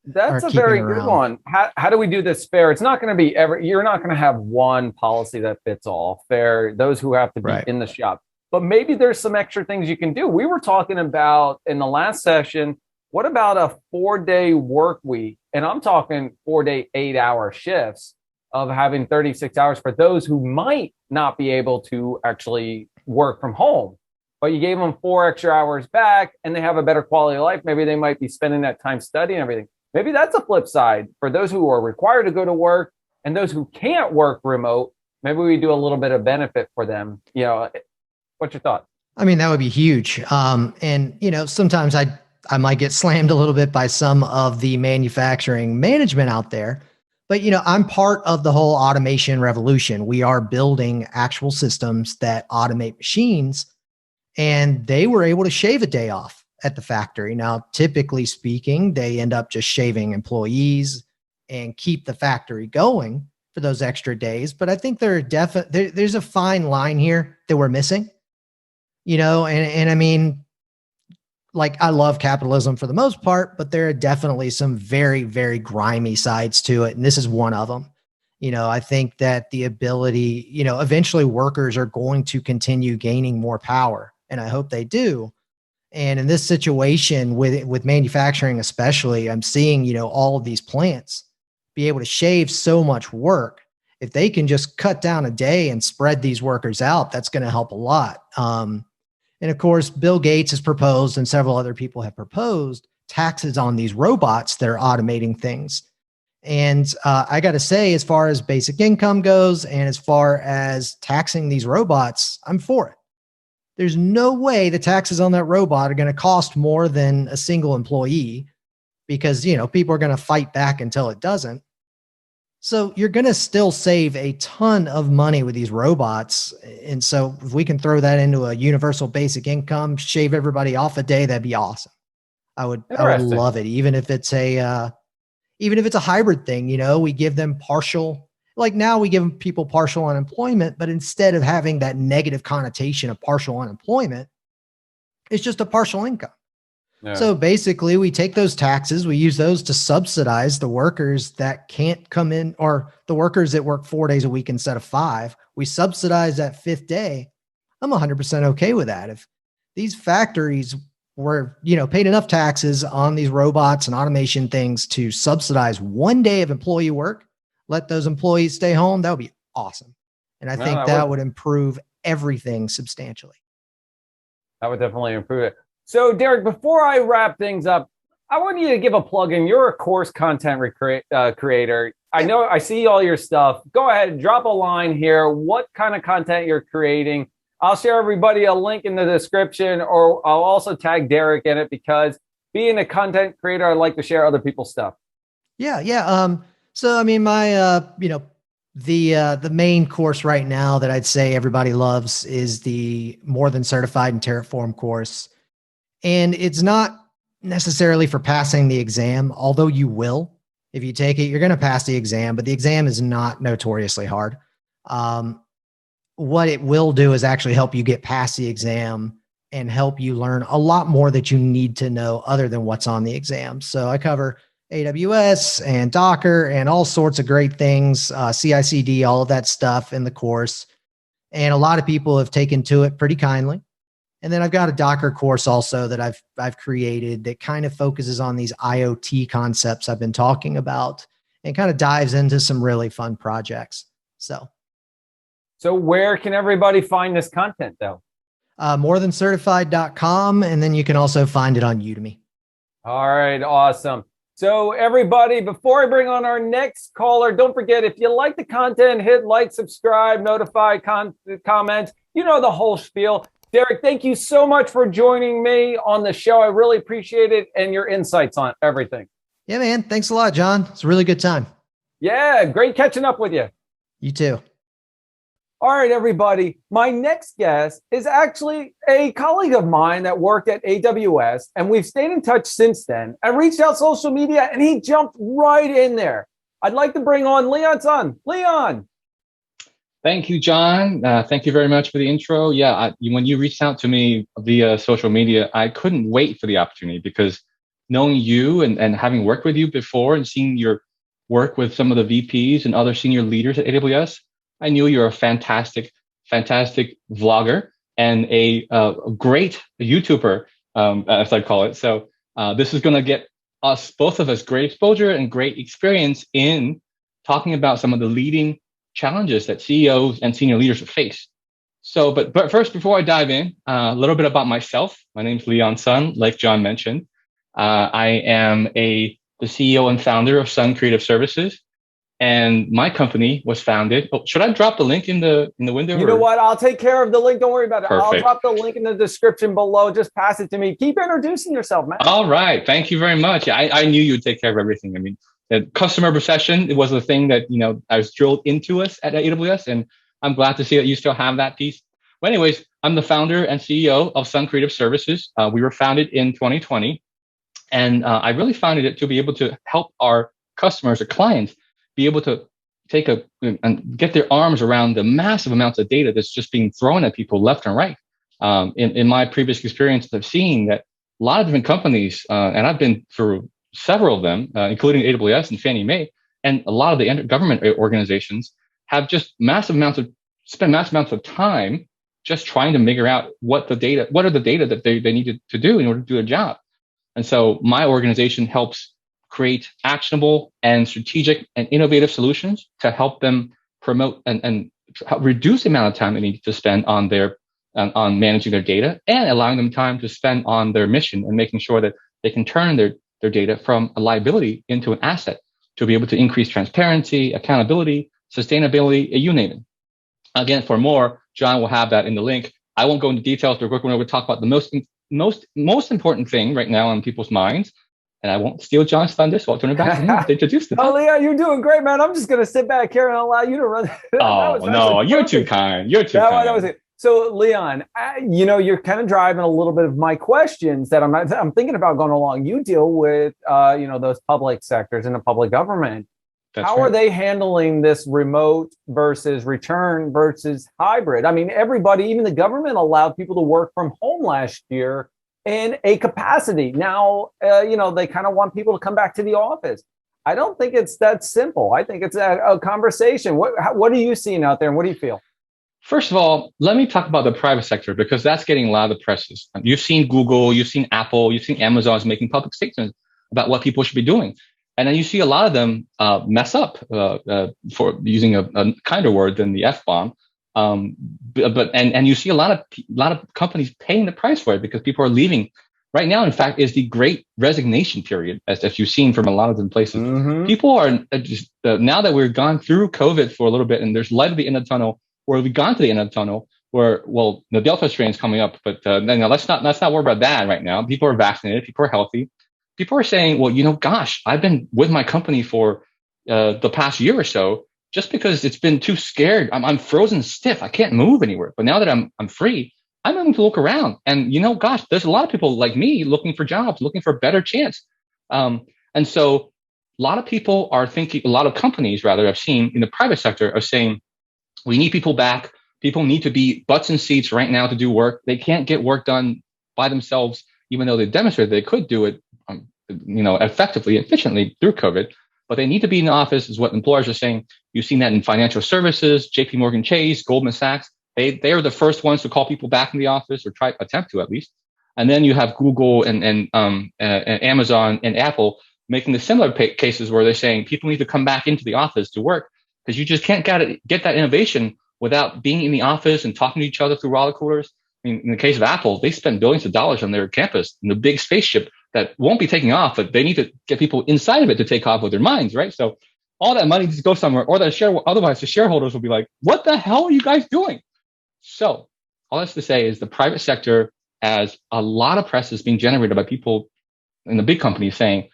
that's a very good one. How do we do this fair? It's not going to be you're not going to have one policy that fits all. Fair, those who have to be in the shop. But maybe there's some extra things you can do. We were talking about in the last session, what about a 4-day work week? And I'm talking 4-day, 8-hour shifts of having 36 hours for those who might not be able to actually work from home. But you gave them 4 extra hours back and they have a better quality of life. Maybe they might be spending that time studying everything. Maybe that's a flip side for those who are required to go to work and those who can't work remote. Maybe we do a little bit of benefit for them. What's your thought? I mean, that would be huge. And sometimes I I might get slammed a little bit by some of the manufacturing management out there. But, I'm part of the whole automation revolution. We are building actual systems that automate machines, and they were able to shave a day off at the factory. Now, typically speaking, they end up just shaving employees and keep the factory going for those extra days. But I think there's a fine line here that we're missing, and I mean, like, I love capitalism for the most part, but there are definitely some very, very grimy sides to it. And this is one of them. I think that the ability, eventually workers are going to continue gaining more power, and I hope they do. And in this situation with manufacturing, especially, I'm seeing, all of these plants be able to shave so much work. If they can just cut down a day and spread these workers out, that's going to help a lot. And of course, Bill Gates has proposed, and several other people have proposed, taxes on these robots that are automating things. And I got to say, as far as basic income goes, and as far as taxing these robots, I'm for it. There's no way the taxes on that robot are going to cost more than a single employee, because, people are going to fight back until it doesn't. So you're going to still save a ton of money with these robots. And so if we can throw that into a universal basic income, shave everybody off a day, that'd be awesome. I would love it. Even if it's a hybrid thing, we give them partial, like now we give people partial unemployment, but instead of having that negative connotation of partial unemployment, it's just a partial income. Yeah. So basically, we take those taxes, we use those to subsidize the workers that can't come in, or the workers that work 4 days a week instead of 5. We subsidize that 5th day. I'm 100% okay with that. If these factories were, paid enough taxes on these robots and automation things to subsidize 1 day of employee work, let those employees stay home, that would be awesome. And I think that would improve everything substantially. That would definitely improve it. So, Derek, before I wrap things up, I want you to give a plug in. You're a course content creator. I know I see all your stuff. Go ahead, drop a line here. What kind of content you're creating? I'll share everybody a link in the description, or I'll also tag Derek in it, because being a content creator, I like to share other people's stuff. Yeah. So, I mean, my, the main course right now that I'd say everybody loves is the More Than Certified in Terraform course. And it's not necessarily for passing the exam, although you will. If you take it, you're going to pass the exam, but the exam is not notoriously hard. What it will do is actually help you get past the exam and help you learn a lot more that you need to know other than what's on the exam. So I cover AWS and Docker and all sorts of great things, CI/CD, all of that stuff in the course. And a lot of people have taken to it pretty kindly. And then I've got a Docker course also that I've created that kind of focuses on these IoT concepts I've been talking about, and kind of dives into some really fun projects. So where can everybody find this content though? morethancertified.com. And then you can also find it on Udemy. All right. Awesome. So everybody, before I bring on our next caller, don't forget, if you like the content, hit like, subscribe, notify, comment, the whole spiel. Derek, thank you so much for joining me on the show. I really appreciate it, and your insights on everything. Yeah, man. Thanks a lot, John. It's a really good time. Yeah, great catching up with you. You too. All right, everybody. My next guest is actually a colleague of mine that worked at AWS, and we've stayed in touch since then. I reached out social media, and he jumped right in there. I'd like to bring on Liyang's son, Liyang. Thank you, John. Thank you very much for the intro. Yeah, when you reached out to me via social media, I couldn't wait for the opportunity, because knowing you and having worked with you before and seeing your work with some of the VPs and other senior leaders at AWS, I knew you're a fantastic vlogger and a great YouTuber, as I call it. So this is going to get both of us great exposure and great experience in talking about some of the leading challenges that CEOs and senior leaders face. So, but first, before I dive in, a little bit about myself. My name is Liyang's son, like John mentioned. I am the CEO and founder of Sun Creative Services. And my company was founded. Oh, should I drop the link in the window? You know what? I'll take care of the link. Don't worry about it. Perfect. I'll drop the link in the description below. Just pass it to me. Keep introducing yourself, man. All right. Thank you very much. I knew you would take care of everything. I mean, the customer obsession, it was a thing that, I was drilled into us at AWS, and I'm glad to see that you still have that piece. Well, anyways, I'm the founder and CEO of Sun Creative Services. We were founded in 2020, and I really founded it to be able to help our customers or clients be able to and get their arms around the massive amounts of data that's just being thrown at people left and right. In my previous experience, I've seen that a lot of different companies, and I've been through several of them, including AWS and Fannie Mae, and a lot of the government organizations have just spent massive amounts of time just trying to figure out what are the data that they needed to do in order to do their job. And so my organization helps create actionable and strategic and innovative solutions to help them promote and reduce the amount of time they need to spend on managing their data, and allowing them time to spend on their mission and making sure that they can turn their data from a liability into an asset to be able to increase transparency, accountability, sustainability, you name it. Again, for more, John will have that in the link. I won't go into details, but we're going to talk about the most important thing right now on people's minds. And I won't steal John's thunder, so I'll turn it back to him to introduce them. Oh, Liyang, you're doing great, man. I'm just going to sit back here and allow you to run. No, you're too kind. You're too kind. That was it. So, Liyang, you're kind of driving a little bit of my questions that I'm thinking about going along. You deal with, those public sectors and the public government. How are they handling this remote versus return versus hybrid? I mean, everybody, even the government, allowed people to work from home last year in a capacity. Now, they kind of want people to come back to the office. I don't think it's that simple. I think it's a conversation. What are you seeing out there, and what do you feel? First of all, let me talk about the private sector, because that's getting a lot of the presses. You've seen Google, you've seen Apple, you've seen Amazon making public statements about what people should be doing. And then you see a lot of them mess up, for using a kinder word than the F-bomb. And you see a lot of companies paying the price for it, because people are leaving. Right now, in fact, is the great resignation period, as you've seen from a lot of different places. Mm-hmm. People are just, now that we've gone through COVID for a little bit, and there's light at the end of the tunnel, where we've gone to the end of the tunnel, where, well, the Delta strain is coming up, but let's not worry about that right now. People are vaccinated, people are healthy. People are saying, well, gosh, I've been with my company for the past year or so, just because it's been too scared. I'm frozen stiff. I can't move anywhere. But now that I'm free, I'm able to look around. And, gosh, there's a lot of people like me looking for jobs, looking for a better chance. And so a lot of people are thinking, a lot of companies, rather, I've seen in the private sector are saying, we need people back. People need to be butts in seats right now to do work. They can't get work done by themselves, even though they demonstrated they could do it, effectively, efficiently through COVID. But they need to be in the office, is what employers are saying. You've seen that in financial services, JP Morgan Chase, Goldman Sachs. They are the first ones to call people back in the office, or attempt to at least. And then you have Google and Amazon and Apple making the similar cases where they're saying people need to come back into the office to work, because you just can't get that innovation without being in the office and talking to each other through water coolers. I mean, in the case of Apple, they spend billions of dollars on their campus in the big spaceship that won't be taking off, but they need to get people inside of it to take off with their minds, right? So all that money just goes somewhere, or otherwise the shareholders will be like, what the hell are you guys doing? So all that's to say is the private sector has a lot of press is being generated by people in the big companies saying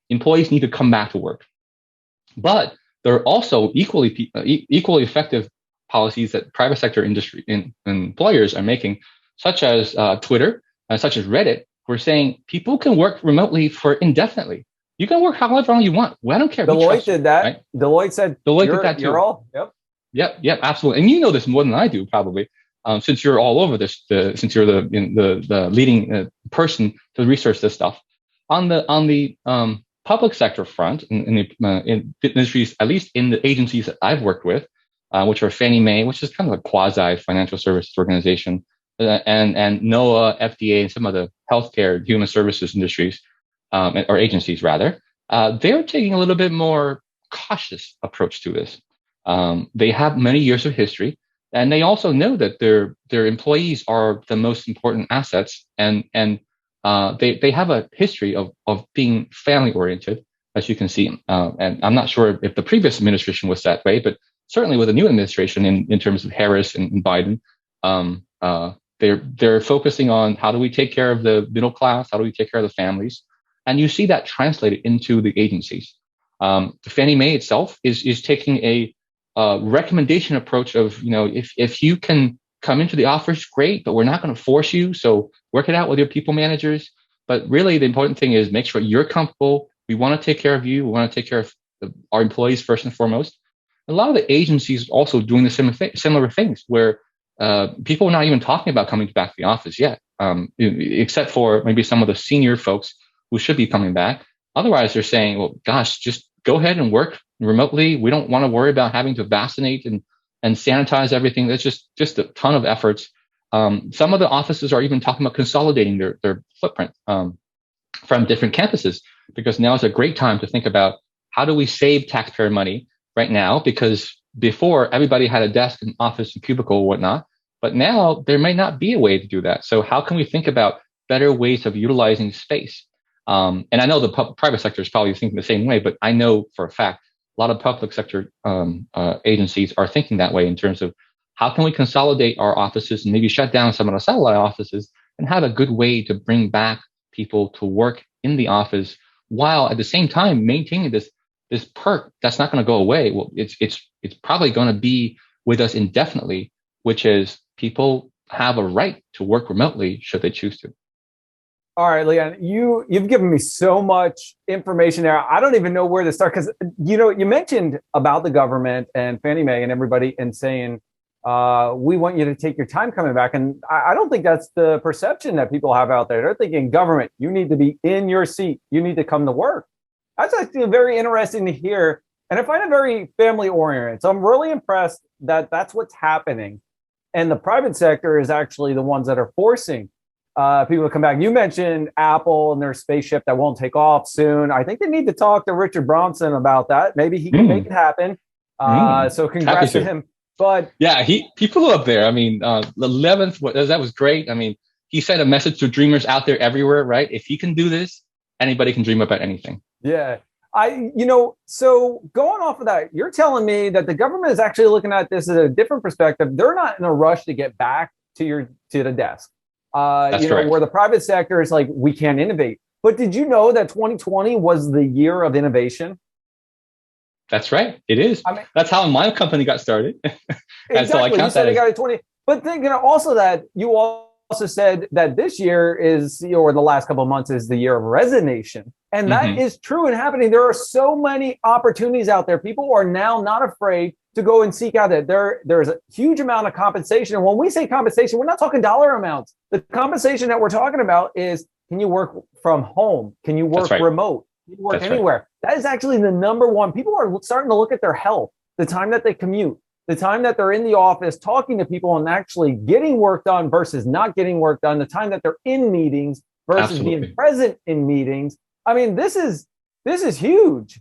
employees need to come back to work. But there are also equally effective policies that private sector industry employers are making, such as Twitter, such as Reddit. We're saying people can work remotely for indefinitely. You can work however long you want. Well, I don't care. Deloitte did that. Right? Deloitte did that too. You're all. Yep, absolutely. And you know this more than I do, probably, since you're all over this. Since you're the leading person to research this stuff. On the public sector front, in industries, at least in the agencies that I've worked with, which are Fannie Mae, which is kind of a quasi financial services organization, and NOAA, FDA, and some of the healthcare, human services industries, or agencies rather, they're taking a little bit more cautious approach to this. They have many years of history, and they also know that their employees are the most important assets, and they have a history of being family oriented, as you can see. And I'm not sure if the previous administration was that way, but certainly with the new administration in terms of Harris and Biden, they're focusing on how do we take care of the middle class, how do we take care of the families, and you see that translated into the agencies. Fannie Mae itself is taking a recommendation approach of, if you can come into the office, great, but we're not going to force you. So work it out with your people managers. But really, the important thing is make sure you're comfortable. We want to take care of you. We want to take care of our employees first and foremost. A lot of the agencies also doing the similar things where people are not even talking about coming back to the office yet, except for maybe some of the senior folks who should be coming back. Otherwise, they're saying, well, gosh, just go ahead and work remotely. We don't want to worry about having to vaccinate and sanitize everything. That's just a ton of efforts. Some of the offices are even talking about consolidating their footprint from different campuses, because now is a great time to think about how do we save taxpayer money right now, because before everybody had a desk and office and cubicle and whatnot, but now there may not be a way to do that. So how can we think about better ways of utilizing space? And I know the private sector is probably thinking the same way, but I know for a fact a lot of public sector agencies are thinking that way in terms of how can we consolidate our offices and maybe shut down some of the satellite offices and have a good way to bring back people to work in the office while at the same time maintaining this perk that's not going to go away. Well, it's probably going to be with us indefinitely, which is people have a right to work remotely should they choose to. All right, Liyang, you've given me so much information there. I don't even know where to start because, you mentioned about the government and Fannie Mae and everybody and saying, we want you to take your time coming back. And I don't think that's the perception that people have out there. They're thinking, government, you need to be in your seat. You need to come to work. That's actually very interesting to hear. And I find it very family oriented. So I'm really impressed that that's what's happening. And the private sector is actually the ones that are forcing people to come back. You mentioned Apple and their spaceship that won't take off soon. I think they need to talk to Richard Branson about that. Maybe he can make it happen. So congrats to him. But yeah, he flew up there. I mean, the 11th, that was great. I mean, he sent a message to dreamers out there everywhere, right? If he can do this, anybody can dream about anything. Yeah. So going off of that, you're telling me that the government is actually looking at this as a different perspective. They're not in a rush to get back to the desk. That's correct. Where the private sector is like, we can't innovate. But did you know that 2020 was the year of innovation? That's right. It is. I mean, that's how my company got started. Exactly. So I count that. Got 20. But then, also that you also said that this year is, or the last couple of months is the year of resignation. And that is true and happening. There are so many opportunities out there. People are now not afraid to go and seek out that. There's a huge amount of compensation. And when we say compensation, we're not talking dollar amounts. The compensation that we're talking about is, can you work from home? Can you work remote? Can you work anywhere? That is actually the number one. People are starting to look at their health, the time that they commute, the time that they're in the office, talking to people and actually getting work done versus not getting work done, the time that they're in meetings versus being present in meetings. I mean, this is huge.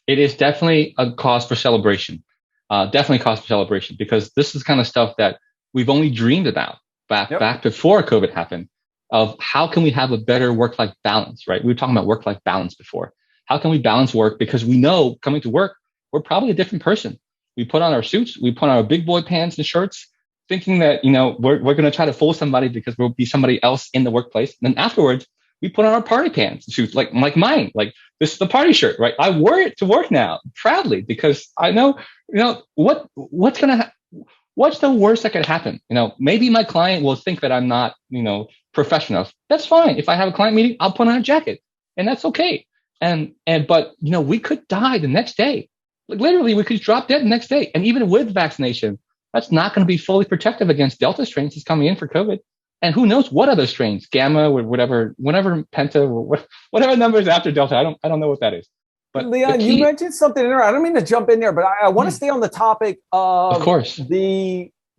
It is definitely a cause for celebration. Definitely a cause for celebration, because this is kind of stuff that we've only dreamed about back before COVID happened, of how can we have a better work-life balance, right? We were talking about work-life balance before. How can we balance work? Because we know coming to work, we're probably a different person. We put on our suits, we put on our big boy pants and shirts, thinking that, we're going to try to fool somebody because we'll be somebody else in the workplace. And then afterwards, we put on our party pants and suits, like mine. Like, this is the party shirt, right? I wore it to work now proudly because I know, what's the worst that could happen? Maybe my client will think that I'm not, professional. That's fine. If I have a client meeting, I'll put on a jacket, and that's okay. But we could die the next day. Like, literally, we could drop dead the next day. And even with vaccination, that's not going to be fully protective against Delta strains that's coming in for COVID. And who knows what other strains, Gamma or whatever Penta or whatever numbers after Delta. I don't know what that is. But Liyang, you mentioned something in there. I don't mean to jump in there, but I want to stay on the topic of course.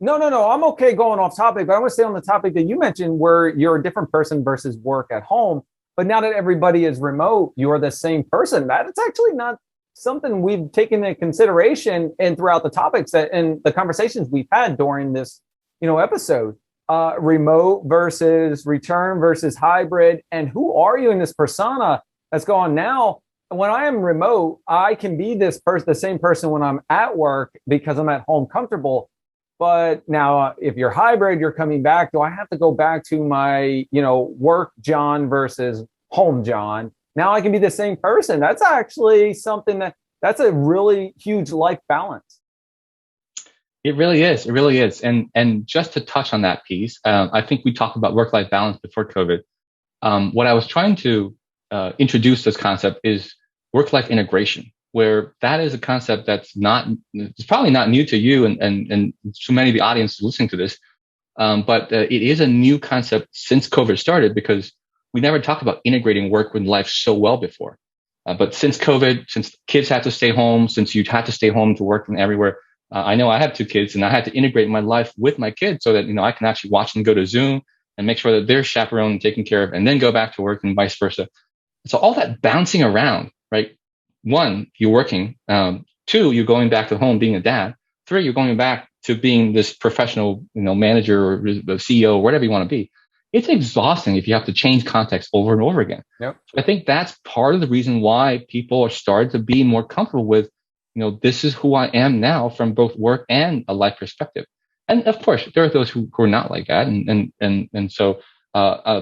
No, I'm okay going off topic, but I want to stay on the topic that you mentioned where you're a different person versus work at home. But now that everybody is remote, you are the same person. That's actually not something we've taken into consideration and throughout the topics and the conversations we've had during this, episode. Remote versus return versus hybrid, and who are you in this persona? that's gone. Now, when I am remote, I can be this person, the same person when I'm at work because I'm at home comfortable. But now, if you're hybrid, you're coming back. Do I have to go back to my, work John versus home John? Now I can be the same person. That's actually something that's a really huge life balance. It really is. It really is. And just to touch on that piece, I think we talked about work-life balance before COVID. What I was trying to introduce this concept is work-life integration, where that is a concept it's probably not new to you and to many of the audience listening to this. But it is a new concept since COVID started, because we never talked about integrating work with life so well before. But since COVID, since kids had to stay home, since you had to stay home to work from everywhere, I know I have 2 kids, and I had to integrate my life with my kids so that, I can actually watch them go to Zoom and make sure that they're chaperoned and taken care of, and then go back to work and vice versa. So all that bouncing around, right? 1, you're working. 2, you're going back to home being a dad. 3, you're going back to being this professional, manager or CEO, whatever you want to be. It's exhausting if you have to change context over and over again. Yep. So I think that's part of the reason why people are starting to be more comfortable with, this is who I am now from both work and a life perspective. And of course, there are those who are not like that. And so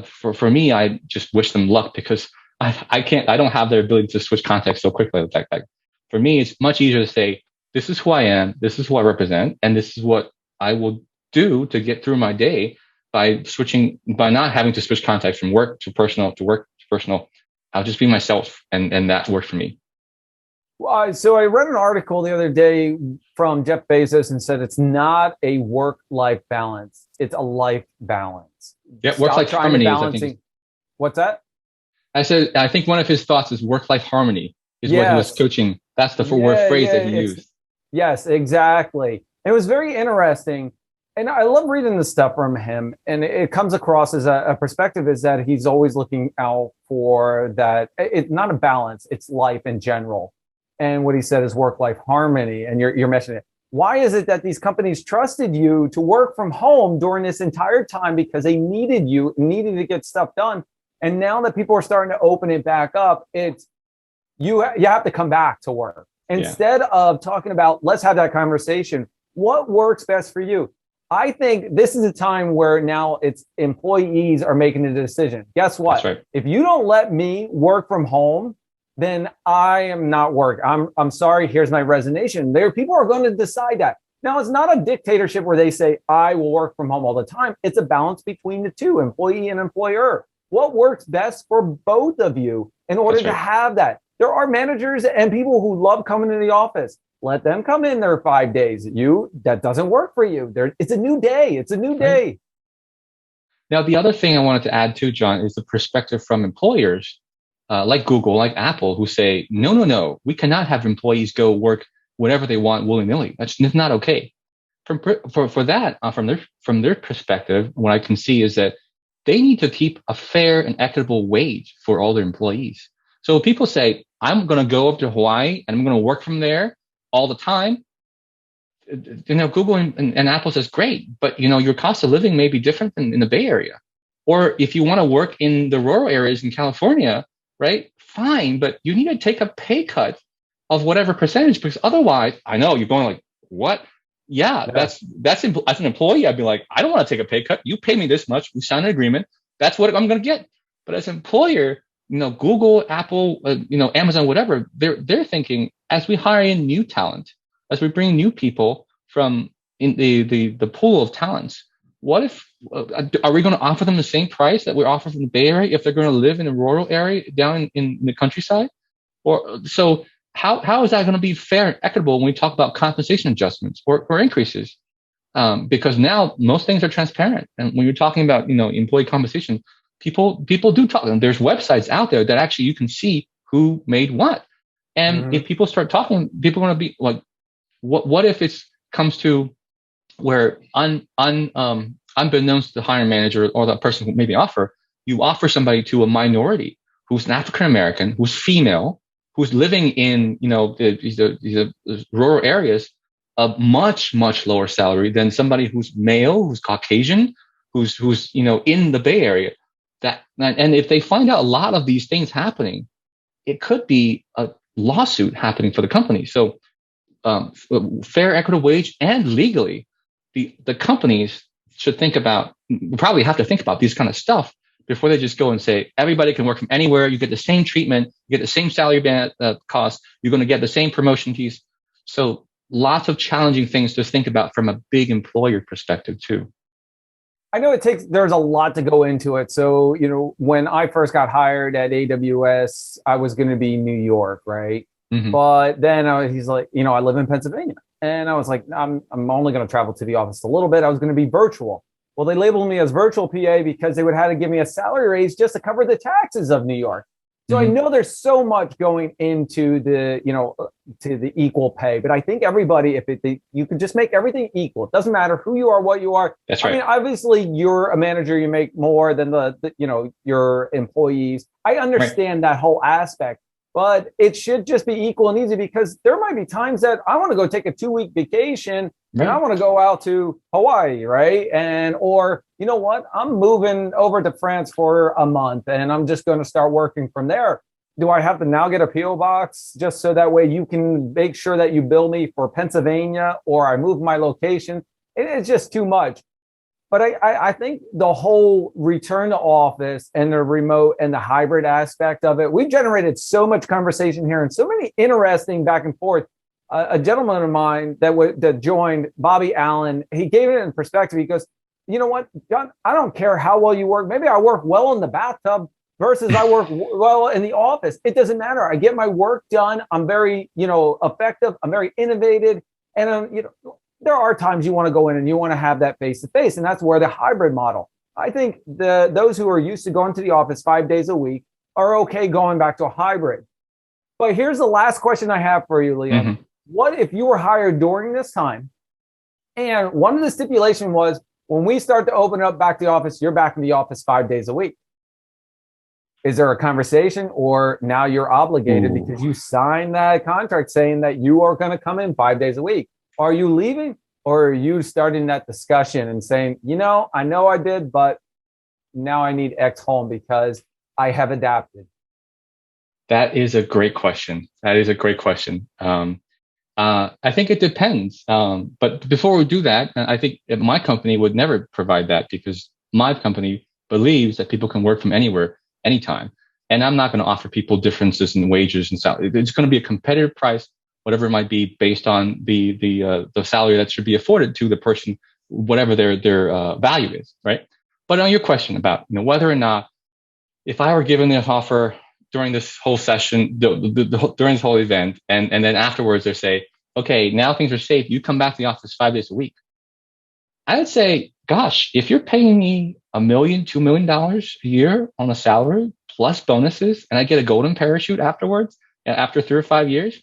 for me, I just wish them luck, because I don't have their ability to switch context so quickly like that. For me, it's much easier to say, this is who I am, this is who I represent, and this is what I will do to get through my day by not having to switch context from work to personal to work to personal. I'll just be myself, and that worked for me. So I read an article the other day from Jeff Bezos and said it's not a work-life balance, it's a life balance. Yeah, work-life harmony is, I think. What's that? I said, I think one of his thoughts is work-life harmony is what he was coaching. That's the word phrase that he used. Yes, exactly. It was very interesting. And I love reading the stuff from him. And it comes across as a perspective is that he's always looking out for that. It's not a balance, it's life in general. And what he said is work-life harmony. And you're mentioning it. Why is it that these companies trusted you to work from home during this entire time? Because they needed to get stuff done. And now that people are starting to open it back up, it's you have to come back to work. Instead of talking about, let's have that conversation. What works best for you? I think this is a time where now it's employees are making the decision. Guess what? That's right. If you don't let me work from home, then I am not working. I'm sorry. Here's my resignation. People are going to decide that. Now, it's not a dictatorship where they say, I will work from home all the time. It's a balance between the two, employee and employer. What works best for both of you in order to have that? There are managers and people who love coming to the office. Let them come in there 5 days. That doesn't work for you. It's a new day. It's a new day. Now, the other thing I wanted to add too, John, is the perspective from employers like Google, like Apple, who say, no, we cannot have employees go work whenever they want willy-nilly. That's not okay. For that, from their perspective, what I can see is that they need to keep a fair and equitable wage for all their employees. So people say, I'm going to go up to Hawaii and I'm going to work from there all the time. Google and Apple says, great, but your cost of living may be different than in the Bay Area. Or if you want to work in the rural areas in California, right? Fine, but you need to take a pay cut of whatever percentage, because otherwise, I know you're going like, what? Yeah. That's as an employee, I'd be like, I don't want to take a pay cut. You pay me this much. We sign an agreement. That's what I'm going to get. But as an employer, Google, Apple, Amazon, whatever, they're thinking, as we hire in new talent, as we bring new people from in the pool of talents, what if are we going to offer them the same price that we offer from the Bay Area if they're going to live in a rural area down in the countryside? Or so how is that going to be fair and equitable when we talk about compensation adjustments or increases? Because now most things are transparent, and when you're talking about employee compensation, people do talk. And there's websites out there that actually you can see who made what. And if people start talking, people are going to be like, what if it comes to where unbeknownst to the hiring manager or the person who maybe you offer somebody to a minority who's an African American, who's female, who's living in these rural areas, a much lower salary than somebody who's male, who's Caucasian, who's in the Bay Area. And if they find out a lot of these things happening, it could be a lawsuit happening for the company. So fair, equitable wage, and legally, the companies should probably have to think about these kind of stuff before they just go and say, everybody can work from anywhere. You get the same treatment, you get the same salary band cost, you're going to get the same promotion piece. So lots of challenging things to think about from a big employer perspective too. I know there's a lot to go into it. So, when I first got hired at AWS, I was going to be New York, right? Mm-hmm. But then he's like, I live in Pennsylvania. And I was like, I'm only going to travel to the office a little bit. I was going to be virtual. Well, they labeled me as virtual PA because they would have to give me a salary raise just to cover the taxes of New York. So I know there's so much going into to the equal pay, but I think everybody, you could just make everything equal. It doesn't matter who you are, what you are. That's right. I mean, obviously you're a manager, you make more than your employees. I understand that whole aspect, but it should just be equal and easy, because there might be times that I want to go take a 2-week vacation and I want to go out to Hawaii, right? Or you know what? I'm moving over to France for a month and I'm just going to start working from there. Do I have to now get a PO box just so that way you can make sure that you bill me for Pennsylvania, or I move my location? It is just too much. But I think the whole return to office and the remote and the hybrid aspect of it, we've generated so much conversation here and so many interesting back and forth. A gentleman of mine that joined, Bobby Allen, he gave it in perspective. He goes, you know what, John, I don't care how well you work. Maybe I work well in the bathtub versus I work well in the office. It doesn't matter. I get my work done. I'm very, effective. I'm very innovative. And, there are times you want to go in and you want to have that face-to-face. And that's where the hybrid model. I think those who are used to going to the office 5 days a week are okay going back to a hybrid. But here's the last question I have for you, Liyang. Mm-hmm. What if you were hired during this time? And one of the stipulation was, when we start to open up back the office, you're back in the office 5 days a week. Is there a conversation, or now you're obligated because you signed that contract saying that you are going to come in 5 days a week? Are you leaving, or are you starting that discussion and saying, I know I did, but now I need X home because I have adapted? That is a great question. I think it depends. But before we do that, I think my company would never provide that, because my company believes that people can work from anywhere, anytime. And I'm not going to offer people differences in wages and salary. It's going to be a competitive price, whatever it might be, based on the salary that should be afforded to the person, whatever their value is, right? But on your question about whether or not, if I were given this offer during this whole session, during this whole event, and then afterwards they say, okay, now things are safe, you come back to the office 5 days a week, I would say, gosh, if you're paying me $1 million, $2 million a year on a salary plus bonuses, and I get a golden parachute afterwards, after 3 or 5 years,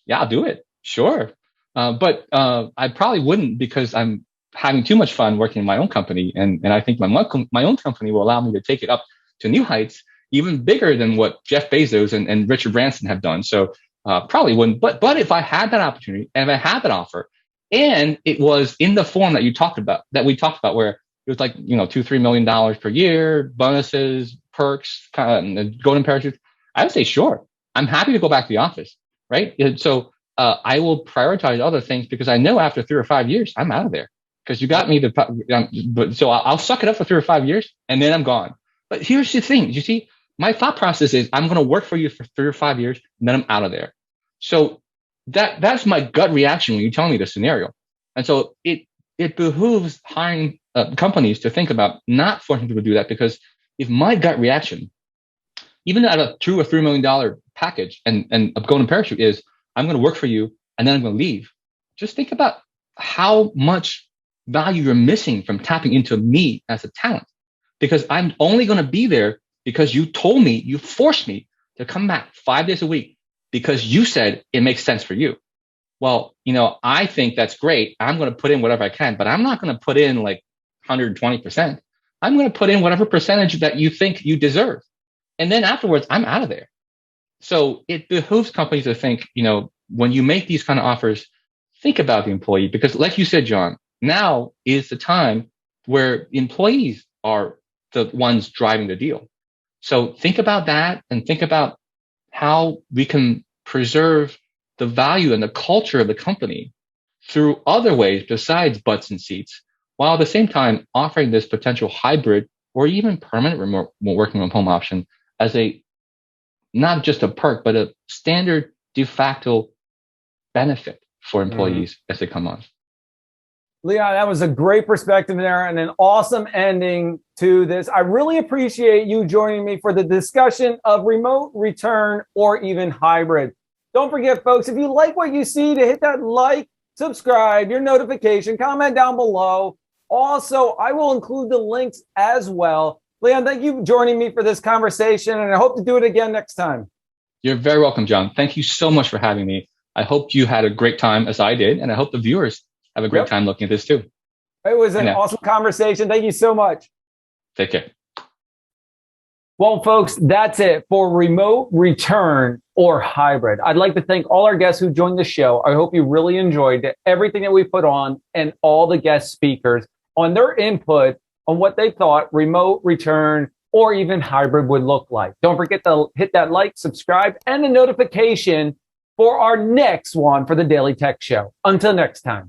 yeah, I'll do it. Sure. But I probably wouldn't, because I'm having too much fun working in my own company. And I think my own company will allow me to take it up to new heights, even bigger than what Jeff Bezos and Richard Branson have done. So probably wouldn't. But if I had that opportunity and if I had that offer, and it was in the form that we talked about, where it was like, $2-3 million per year, bonuses, perks, kind of golden parachutes, I would say, sure, I'm happy to go back to the office. Right. And so I will prioritize other things, because I know after 3 or 5 years, I'm out of there, because you got me so I'll suck it up for 3 or 5 years and then I'm gone. But here's the thing. You see, my thought process is I'm going to work for you for 3 or 5 years and then I'm out of there. So that's my gut reaction when you tell me the scenario. And so it behooves hiring companies to think about not forcing people to do that, because if my gut reaction, even at a $2 or $3 million package and a golden parachute, is I'm going to work for you and then I'm going to leave, just think about how much value you're missing from tapping into me as a talent, because I'm only going to be there because you told me, you forced me to come back 5 days a week because you said it makes sense for you. Well, I think that's great. I'm going to put in whatever I can, but I'm not going to put in like 120%. I'm going to put in whatever percentage that you think you deserve. And then afterwards, I'm out of there. So it behooves companies to think, when you make these kind of offers, think about the employee, because like you said, John, now is the time where employees are the ones driving the deal. So think about that, and think about how we can preserve the value and the culture of the company through other ways besides butts and seats, while at the same time offering this potential hybrid or even permanent remote working from home option as a not just a perk, but a standard de facto benefit for employees as they come on. Liyang, that was a great perspective there and an awesome ending to this. I really appreciate you joining me for the discussion of remote, return, or even hybrid. Don't forget, folks, if you like what you see, to hit that like, subscribe, your notification, comment down below. Also, I will include the links as well. Liyang, thank you for joining me for this conversation, and I hope to do it again next time. You're very welcome, John. Thank you so much for having me. I hope you had a great time as I did, and I hope the viewers have a great time looking at this too. It was an awesome conversation. Thank you so much. Take care. Well, folks, that's it for remote, return, or hybrid. I'd like to thank all our guests who joined the show. I hope you really enjoyed everything that we put on and all the guest speakers on their input on what they thought remote, return, or even hybrid would look like. Don't forget to hit that like, subscribe, and the notification for our next one for the Daily Tech Show. Until next time.